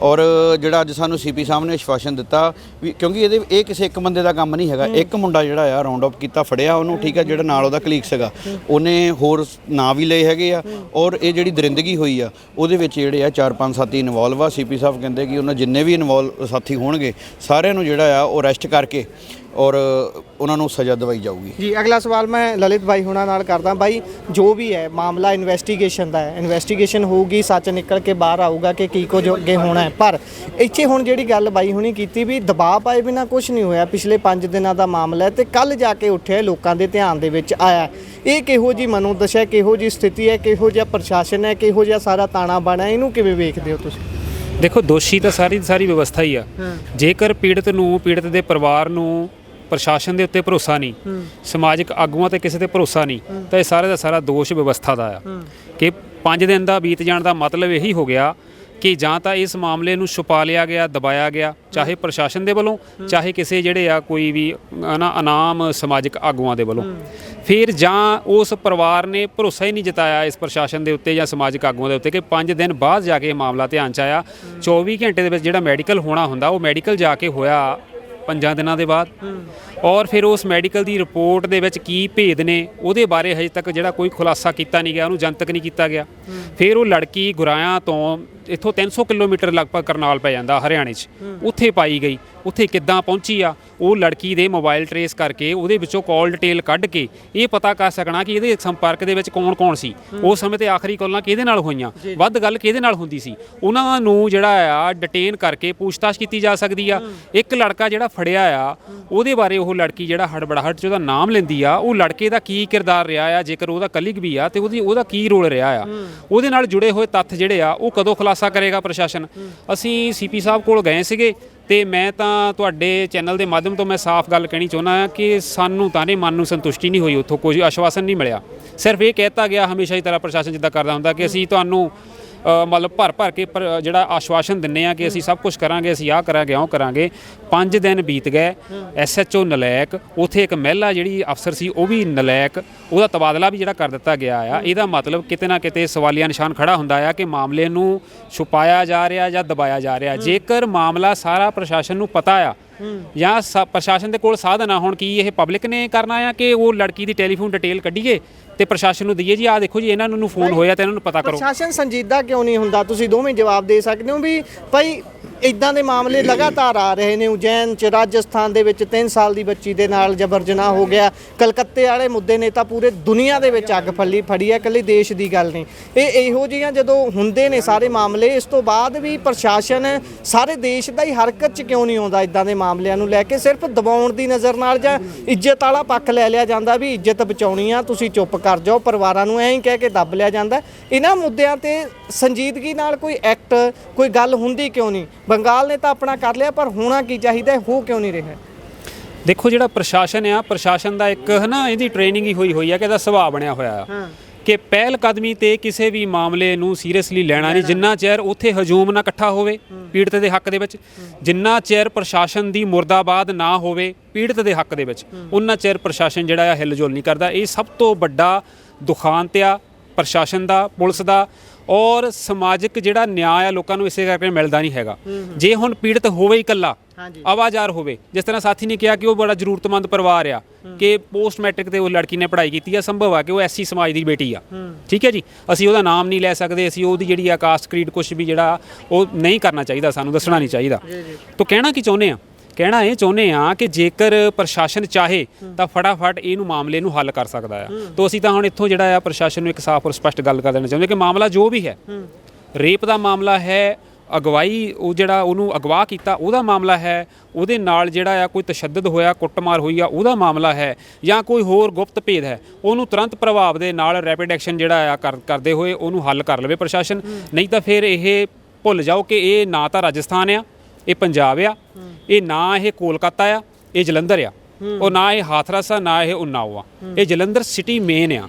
ਔਰ ਜਿਹੜਾ ਅੱਜ ਸਾਨੂੰ CP ਸਾਹਿਬ ਨੇ ਆਸ਼ਵਾਸਨ ਦਿੱਤਾ ਵੀ ਕਿਉਂਕਿ ਇਹ ਕਿਸੇ ਇੱਕ ਬੰਦੇ ਦਾ ਕੰਮ ਨਹੀਂ ਹੈਗਾ, ਇੱਕ ਮੁੰਡਾ ਜਿਹੜਾ ਆ ਰਾਉਂਡ ਅਪ ਕੀਤਾ, ਫੜਿਆ ਉਹਨੂੰ, ਠੀਕ ਆ, ਜਿਹੜਾ ਨਾਲ ਉਹਦਾ ਕਲੀਗ ਸੀਗਾ, ਉਹਨੇ ਹੋਰ ਨਾਂ ਵੀ ਲਏ ਹੈਗੇ ਆ। ਔਰ ਇਹ ਜਿਹੜੀ ਦਰਿੰਦਗੀ ਹੋਈ ਆ ਉਹਦੇ ਵਿੱਚ ਜਿਹੜੇ ਆ 4-5 ਸਾਥੀ ਇਨਵੋਲਵ ਆ। CP ਸਾਹਿਬ ਕਹਿੰਦੇ ਕਿ ਉਹਨਾਂ ਜਿੰਨੇ ਵੀ ਇਨਵੋਲਵ ਸਾਥੀ ਹੋਣਗੇ ਸਾਰਿਆਂ ਨੂੰ ਜਿਹੜਾ ਆ ਉਹ ਅਰੈਸਟ ਕਰਕੇ ਔਰ ਉਹਨਾਂ ਨੂੰ ਸਜ਼ਾ ਦਵਾਈ ਜਾਊਗੀ। ਜੀ ਅਗਲਾ ਸਵਾਲ ਮੈਂ ਲਲਿਤ ਬਾਈ ਹੁਣਾਂ ਨਾਲ ਕਰਦਾ। ਬਾਈ ਜੋ ਵੀ ਹੈ ਮਾਮਲਾ ਇਨਵੈਸਟੀਗੇਸ਼ਨ ਦਾ ਹੈ, ਇਨਵੈਸਟੀਗੇਸ਼ਨ ਹੋਊਗੀ, ਸੱਚ ਨਿਕਲ ਕੇ ਬਾਹਰ ਆਊਗਾ ਕਿ ਕੀ ਕੁਝ ਅੱਗੇ ਹੋਣਾ ਹੈ। ਪਰ ਇੱਥੇ ਹੁਣ ਜਿਹੜੀ ਗੱਲ ਬਾਈ ਹੁਣੀ ਕੀਤੀ ਵੀ ਦਬਾਅ ਪਾਏ ਬਿਨਾਂ ਕੁਝ ਨਹੀਂ ਹੋਇਆ, ਪਿਛਲੇ 5 ਦਿਨਾਂ ਦਾ ਮਾਮਲਾ ਹੈ ਤੇ ਕੱਲ ਜਾ ਕੇ ਉੱਠਿਆ, ਲੋਕਾਂ ਦੇ ਧਿਆਨ ਦੇ ਵਿੱਚ ਆਇਆ। ਇਹ ਕਿਹੋ ਜੀ ਮਨੋਦਸ਼ਾ, ਕਿਹੋ ਜੀ ਸਥਿਤੀ ਹੈ, ਕਿਹੋ ਜਿਹਾ ਪ੍ਰਸ਼ਾਸਨ ਹੈ, ਕਿਹੋ ਜਿਹਾ ਸਾਰਾ ਤਾਣਾ ਬਾਣਾ, ਇਹਨੂੰ ਕਿਵੇਂ ਵੇਖਦੇ ਹੋ ਤੁਸੀਂ? ਦੇਖੋ ਦੋਸ਼ੀ ਤਾਂ ਸਾਰੀ ਵਿਵਸਥਾ ਹੀ ਆ। ਜੇਕਰ ਪੀੜਤ ਦੇ ਪਰਿਵਾਰ ਨੂੰ ਪ੍ਰਸ਼ਾਸਨ ਦੇ ਉੱਤੇ ਭਰੋਸਾ ਨਹੀਂ, ਸਮਾਜਿਕ ਆਗੂਆਂ ਤੇ ਕਿਸੇ ਤੇ ਭਰੋਸਾ ਨਹੀਂ, ਤਾਂ ਇਹ ਸਾਰੇ ਦਾ ਸਾਰਾ ਦੋਸ਼ ਵਿਵਸਥਾ ਦਾ ਆ। ਕਿ 5 ਦਿਨ ਦਾ ਬੀਤ ਜਾਣ ਦਾ ਮਤਲਬ ਇਹੀ ਹੋ ਗਿਆ ਕਿ ਜਾਂ ਤਾਂ ਇਸ ਮਾਮਲੇ ਨੂੰ ਛੁਪਾ ਲਿਆ ਗਿਆ, ਦਬਾਇਆ ਗਿਆ, ਚਾਹੇ ਪ੍ਰਸ਼ਾਸਨ ਦੇ ਵੱਲੋਂ, ਚਾਹੇ ਕਿਸੇ ਜਿਹੜੇ ਆ ਕੋਈ ਵੀ ਅਨਾਮ ਸਮਾਜਿਕ ਆਗੂਆਂ ਦੇ ਵੱਲੋਂ। ਫਿਰ ਜਾਂ ਉਸ ਪਰਿਵਾਰ ਨੇ ਭਰੋਸਾ ਹੀ ਨਹੀਂ ਜਤਾਇਆ ਇਸ ਪ੍ਰਸ਼ਾਸਨ ਦੇ ਉੱਤੇ ਜਾਂ ਸਮਾਜਿਕ ਆਗੂਆਂ ਦੇ ਉੱਤੇ ਕਿ 5 ਦਿਨ ਬਾਅਦ ਜਾ ਕੇ ਇਹ ਮਾਮਲਾ ਧਿਆਨ 'ਚ ਆਇਆ। 24 ਘੰਟੇ ਦੇ ਵਿੱਚ ਜਿਹੜਾ ਮੈਡੀਕਲ ਹੋਣਾ ਹੁੰਦਾ ਉਹ ਮੈਡੀਕਲ ਜਾ ਕੇ ਹੋਇਆ 5 ਦਿਨਾਂ ਦੇ ਬਾਅਦ। ਔਰ ਫਿਰ ਉਸ ਮੈਡੀਕਲ ਦੀ ਰਿਪੋਰਟ ਦੇ ਵਿੱਚ ਕੀ ਭੇਦ ਨੇ ਉਹਦੇ ਬਾਰੇ ਹਜੇ ਤੱਕ ਜਿਹੜਾ ਕੋਈ ਖੁਲਾਸਾ ਕੀਤਾ ਨਹੀਂ ਗਿਆ, ਉਹਨੂੰ ਜਨਤਕ ਨਹੀਂ ਕੀਤਾ ਗਿਆ। ਫਿਰ ਉਹ ਲੜਕੀ ਗੁਰਾਇਆਂ ਤੋਂ ਇੱਥੋਂ 300 ਕਿਲੋਮੀਟਰ ਲਗਭਗ ਕਰਨਾਲ ਪੈ ਜਾਂਦਾ ਹਰਿਆਣੇ 'ਚ, ਉੱਥੇ ਪਾਈ ਗਈ। ਉੱਥੇ ਕਿੱਦਾਂ ਪਹੁੰਚੀ ਆ, ਉਹ ਲੜਕੀ ਦੇ ਮੋਬਾਈਲ ਟਰੇਸ ਕਰਕੇ ਉਹਦੇ ਵਿੱਚੋਂ ਕਾਲ ਡਿਟੇਲ ਕੱਢ ਕੇ ਇਹ ਪਤਾ ਕਰ ਸਕਣਾ ਕਿ ਇਹਦੇ ਸੰਪਰਕ ਦੇ ਵਿੱਚ ਕੌਣ ਸੀ, ਉਸ ਸਮੇਂ ਤੇ ਆਖਰੀ ਕਾਲਾਂ ਕਿਹਦੇ ਨਾਲ ਹੋਈਆਂ, ਵੱਧ ਗੱਲ ਕਿਹਦੇ ਨਾਲ ਹੁੰਦੀ ਸੀ, ਉਹਨਾਂ ਨੂੰ ਜਿਹੜਾ ਆ ਡਿਟੇਨ ਕਰਕੇ ਪੁੱਛਤਾਛ ਕੀਤੀ ਜਾ ਸਕਦੀ ਆ। ਇੱਕ ਲੜਕਾ ਜਿਹੜਾ ਫੜਿਆ ਆ ਉਹਦੇ ਬਾਰੇ ਉਹ ਲੜਕੀ ਜਿਹੜਾ ਹੜਬੜਾਹਟ 'ਚ ਉਹਦਾ ਨਾਮ ਲੈਂਦੀ ਆ, ਉਹ ਲੜਕੇ ਦਾ ਕੀ ਕਿਰਦਾਰ ਰਿਹਾ ਆ, ਜੇਕਰ ਉਹਦਾ ਕਲੀਗ ਵੀ ਆ ਤੇ ਉਹਦਾ ਕੀ ਰੋਲ ਰਿਹਾ ਆ, ਉਹਦੇ ਨਾਲ ਜੁੜੇ ਹੋਏ ਤੱਥ ਜਿਹੜੇ ਆ ਉਹ ਕਦੋਂ ਖੁਲਾਸਾ ਕਰੇਗਾ ਪ੍ਰਸ਼ਾਸਨ। ਅਸੀਂ CP ਸਾਹਿਬ ਕੋਲ ਗਏ ਸੀਗੇ ਤੇ ਮੈਂ ਤਾਂ ਤੁਹਾਡੇ ਚੈਨਲ ਦੇ ਮਾਧਿਅਮ ਤੋਂ ਮੈਂ ਸਾਫ਼ ਗੱਲ ਕਹਿਣੀ ਚਾਹੁੰਦਾ ਹਾਂ ਕਿ ਸਾਨੂੰ ਤਾਂ ਮਨ ਨੂੰ ਸੰਤੁਸ਼ਟੀ ਨਹੀਂ ਹੋਈ, ਉੱਥੋਂ ਕੋਈ ਆਸ਼ਵਾਸਨ ਨਹੀਂ ਮਿਲਿਆ। ਸਿਰਫ ਇਹ ਕਹਿਤਾ ਗਿਆ ਹਮੇਸ਼ਾ ਹੀ ਤਰ੍ਹਾਂ ਪ੍ਰਸ਼ਾਸਨ ਜਿੱਦਾਂ ਕਰਦਾ ਹੁੰਦਾ ਕਿ ਅਸੀਂ ਤੁਹਾਨੂੰ ਮਤਲਬ ਭਰ ਕੇ ਜਿਹੜਾ ਆਸ਼ਵਾਸਨ ਦਿੰਦੇ ਆ ਕਿ ਅਸੀਂ ਸਭ ਕੁਝ ਕਰਾਂਗੇ, ਅਸੀਂ ਆਹ ਕਰਾਂਗੇ, ਉਹ ਕਰਾਂਗੇ। 5 ਦਿਨ ਬੀਤ ਗਏ, SHO ਨਲਾਇਕ, ਉੱਥੇ ਇੱਕ ਮਹਿਲਾ ਜਿਹੜੀ ਅਫਸਰ ਸੀ ਉਹ ਵੀ ਨਲਾਇਕ, ਉਹਦਾ ਤਬਾਦਲਾ ਵੀ ਜਿਹੜਾ ਕਰ ਦਿੱਤਾ ਗਿਆ ਆ। ਇਹਦਾ ਮਤਲਬ ਕਿਤੇ ਨਾ ਕਿਤੇ ਸਵਾਲੀਆ ਨਿਸ਼ਾਨ ਖੜਾ ਹੁੰਦਾ ਆ ਕਿ ਮਾਮਲੇ ਨੂੰ ਛੁਪਾਇਆ ਜਾ ਰਿਹਾ ਜਾਂ ਦਬਾਇਆ ਜਾ ਰਿਹਾ। ਜੇਕਰ ਮਾਮਲਾ ਸਾਰਾ ਪ੍ਰਸ਼ਾਸਨ ਨੂੰ ਪਤਾ ਆ ਜਾਂ ਪ੍ਰਸ਼ਾਸਨ ਦੇ ਕੋਲ ਸਾਧਨ ਆ, ਹੁਣ ਕੀ ਇਹ ਪਬਲਿਕ ਨੇ ਕਰਨਾ ਆ ਕਿ ਉਹ ਲੜਕੀ ਦੀ ਟੈਲੀਫੋਨ ਡਿਟੇਲ ਕੱਢੀਏ ਤੇ ਪ੍ਰਸ਼ਾਸਨ ਨੂੰ ਦਈਏ ਜੀ ਆਹ ਦੇਖੋ ਜੀ ਇਹਨਾਂ ਨੂੰ ਫੋਨ ਹੋਇਆ ਤੇ ਇਹਨਾਂ ਨੂੰ ਪਤਾ ਕਰੋ। ਪ੍ਰਸ਼ਾਸਨ ਸੰਜੀਦਾ ਕਿਉਂ ਨਹੀਂ ਹੁੰਦਾ? ਤੁਸੀਂ ਦੋਵੇਂ ਜਵਾਬ ਦੇ ਸਕਦੇ ਹੋ ਵੀ ਭਾਈ ਇਦਾਂ ਦੇ ਮਾਮਲੇ ਲਗਾਤਾਰ ਆ ਰਹੇ ਨੇ। ਉਜੈਨ 'ਚ, ਰਾਜਸਥਾਨ ਦੇ ਵਿੱਚ 3 ਸਾਲ ਦੀ ਬੱਚੀ ਦੇ ਨਾਲ ਜਬਰ ਜਨਾਹ ਹੋ ਗਿਆ। ਕਲਕੱਤੇ ਵਾਲੇ ਮੁੱਦੇ ਨੇ ਤਾਂ ਪੂਰੇ ਦੁਨੀਆ ਦੇ ਵਿੱਚ ਅੱਗ ਫੜੀ ਹੈ, ਇਕੱਲੇ ਦੇਸ਼ ਦੀ ਗੱਲ ਨਹੀਂ। ਇਹੋ ਜਿਹੀਆਂ ਜਦੋਂ ਹੁੰਦੇ ਨੇ ਸਾਰੇ ਮਾਮਲੇ, ਇਸ ਤੋਂ ਬਾਅਦ ਵੀ ਪ੍ਰਸ਼ਾਸਨ ਸਾਰੇ ਦੇਸ਼ ਦਾ ਹੀ ਹਰਕਤ 'ਚ ਕਿਉਂ ਨਹੀਂ ਆਉਂਦਾ? ਇਦਾਂ ਦੇ ਮਾਮਲਿਆਂ ਨੂੰ ਲੈ ਕੇ ਸਿਰਫ ਦਬਾਉਣ ਦੀ ਨਜ਼ਰ ਨਾਲ ਜਾਂ ਇੱਜ਼ਤ ਵਾਲਾ ਪੱਖ ਲੈ ਲਿਆ ਜਾਂਦਾ ਵੀ ਇੱਜ਼ਤ ਬਚਾਉਣੀ ਆ, ਤੁਸੀਂ ਚੁੱਪ ਕਰ ਜਾਓ, ਪਰਿਵਾਰਾਂ ਨੂੰ ਐਂ ਹੀ ਕਹਿ ਕੇ ਦੱਬ ਲਿਆ ਜਾਂਦਾ। ਇਹਨਾਂ ਮੁੱਦਿਆਂ ਤੇ ਸੰਜੀਦਗੀ ਨਾਲ ਕੋਈ ਐਕਟ, ਕੋਈ ਗੱਲ ਹੁੰਦੀ ਕਿਉਂ ਨਹੀਂ? ਬੰਗਾਲ ਨੇ ਤਾਂ ਆਪਣਾ ਕਰ ਲਿਆ, ਪਰ ਹੋਣਾ ਕੀ ਚਾਹੀਦਾ, ਹੋ ਕਿਉਂ ਨਹੀਂ ਰਿਹਾ? ਦੇਖੋ ਜਿਹੜਾ ਪ੍ਰਸ਼ਾਸਨ ਆ, ਪ੍ਰਸ਼ਾਸਨ ਦਾ ਇੱਕ ਇਹਦੀ ਟ੍ਰੇਨਿੰਗ ਹੀ ਹੋਈ ਆ ਕਿ ਇਹਦਾ ਸੁਭਾਅ ਬਣਿਆ ਹੋਇਆ ਆ ਕਿ ਪਹਿਲ ਕਦਮੀ ਤੇ ਕਿਸੇ ਵੀ ਮਾਮਲੇ ਨੂੰ ਸੀਰੀਅਸਲੀ ਲੈਣਾ ਨਹੀਂ ਜਿੰਨਾ ਚਿਰ ਉੱਥੇ ਹਜੂਮ ਨਾ ਇਕੱਠਾ ਹੋਵੇ ਪੀੜਤ ਦੇ ਹੱਕ ਦੇ ਵਿੱਚ, ਜਿੰਨਾ ਚਿਰ ਪ੍ਰਸ਼ਾਸਨ ਦੀ ਮੁਰਦਾਬਾਦ ਨਾ ਹੋਵੇ ਪੀੜਤ ਦੇ ਹੱਕ ਦੇ ਵਿੱਚ, ਉਹਨਾਂ ਚਿਰ ਪ੍ਰਸ਼ਾਸਨ ਜਿਹੜਾ ਆ ਹਿਲਜੁਲ ਨਹੀਂ ਕਰਦਾ। ਇਹ ਸਭ ਤੋਂ ਵੱਡਾ ਦੁਖਾਂਤ ਆ ਪ੍ਰਸ਼ਾਸਨ ਦਾ, ਪੁਲਿਸ ਦਾ ਔਰ ਸਮਾਜਿਕ ਜਿਹੜਾ ਨਿਆਂ ਆ ਲੋਕਾਂ ਨੂੰ ਇਸੇ ਕਰਕੇ ਮਿਲਦਾ ਨਹੀਂ ਹੈਗਾ। ਜੇ ਹੁਣ ਪੀੜਤ ਹੋਵੇ ਹੀ ਇਕੱਲਾ, ਆਵਾਜ਼ਾਰ ਹੋਵੇ, ਜਿਸ ਤਰ੍ਹਾਂ ਸਾਥੀ ਨੇ ਕਿਹਾ ਕਿ ਉਹ ਬੜਾ ਜ਼ਰੂਰਤਮੰਦ ਪਰਿਵਾਰ ਆ ਕਿ ਪੋਸਟ ਮੈਟ੍ਰਿਕ ਤੇ ਉਹ ਲੜਕੀ ਨੇ ਪੜ੍ਹਾਈ ਕੀਤੀ ਆ, ਸੰਭਵ ਆ ਕਿ ਉਹ SC ਸਮਾਜ ਦੀ ਬੇਟੀ ਆ, ਠੀਕ ਹੈ ਜੀ, ਅਸੀਂ ਉਹਦਾ ਨਾਮ ਨਹੀਂ ਲੈ ਸਕਦੇ, ਅਸੀਂ ਉਹਦੀ ਜਿਹੜੀ ਆ ਕਾਸਟ ਕ੍ਰੀਡ ਕੁਛ ਵੀ ਜਿਹੜਾ ਉਹ ਨਹੀਂ ਕਰਨਾ ਚਾਹੀਦਾ, ਸਾਨੂੰ ਦੱਸਣਾ ਨਹੀਂ ਚਾਹੀਦਾ। ਤਾਂ ਕਹਿਣਾ ਕੀ ਚਾਹੁੰਦੇ ਆ? ਕਹਿਣਾ ਇਹ ਚਾਹੁੰਦੇ ਆ ਕਿ ਜੇਕਰ ਪ੍ਰਸ਼ਾਸਨ ਚਾਹੇ ਤਾਂ ਫਟਾਫਟ ਇਹਨੂੰ ਮਾਮਲੇ ਨੂੰ ਹੱਲ ਕਰ ਸਕਦਾ ਆ। ਤਾਂ ਅਸੀਂ ਤਾਂ ਹੁਣ ਇੱਥੋਂ ਜਿਹੜਾ ਆ ਪ੍ਰਸ਼ਾਸਨ ਨੂੰ ਇੱਕ ਸਾਫ਼ ਔਰ ਸਪਸ਼ਟ ਗੱਲ ਕਰ ਦੇਣਾ ਚਾਹੁੰਦੇ ਕਿ ਮਾਮਲਾ ਜੋ ਵੀ ਹੈ, ਰੇਪ ਦਾ ਮਾਮਲਾ ਹੈ ਅਗਵਾਈ ਉਹ ਜਿਹੜਾ ਉਹਨੂੰ ਅਗਵਾ ਕੀਤਾ ਉਹਦਾ ਮਾਮਲਾ ਹੈ, ਉਹਦੇ ਨਾਲ ਜਿਹੜਾ ਆ ਕੋਈ ਤਸ਼ੱਦਦ ਹੋਇਆ, ਕੁੱਟਮਾਰ ਹੋਈ ਆ ਉਹਦਾ ਮਾਮਲਾ ਹੈ, ਜਾਂ ਕੋਈ ਹੋਰ ਗੁਪਤ ਭੇਦ ਹੈ, ਉਹਨੂੰ ਤੁਰੰਤ ਪ੍ਰਭਾਵ ਦੇ ਨਾਲ ਰੈਪਿਡ ਐਕਸ਼ਨ ਜਿਹੜਾ ਆ ਕਰਦੇ ਹੋਏ ਉਹਨੂੰ ਹੱਲ ਕਰ ਲਵੇ ਪ੍ਰਸ਼ਾਸਨ। ਨਹੀਂ ਤਾਂ ਫਿਰ ਇਹ ਭੁੱਲ ਜਾਓ ਕਿ ਇਹ ਨਾ ਤਾਂ ਰਾਜਸਥਾਨ ਆ, ਇਹ ਪੰਜਾਬ ਆ, ਇਹ ਨਾ ਇਹ ਕੋਲਕਾਤਾ ਆ, ਇਹ ਜਲੰਧਰ ਆ, ਉਹ ਨਾ ਇਹ ਹਾਥਰਸ ਆ, ਨਾ ਇਹ ਉਨਾਓ ਆ, ਇਹ ਜਲੰਧਰ ਸਿਟੀ ਮੇਨ ਆ।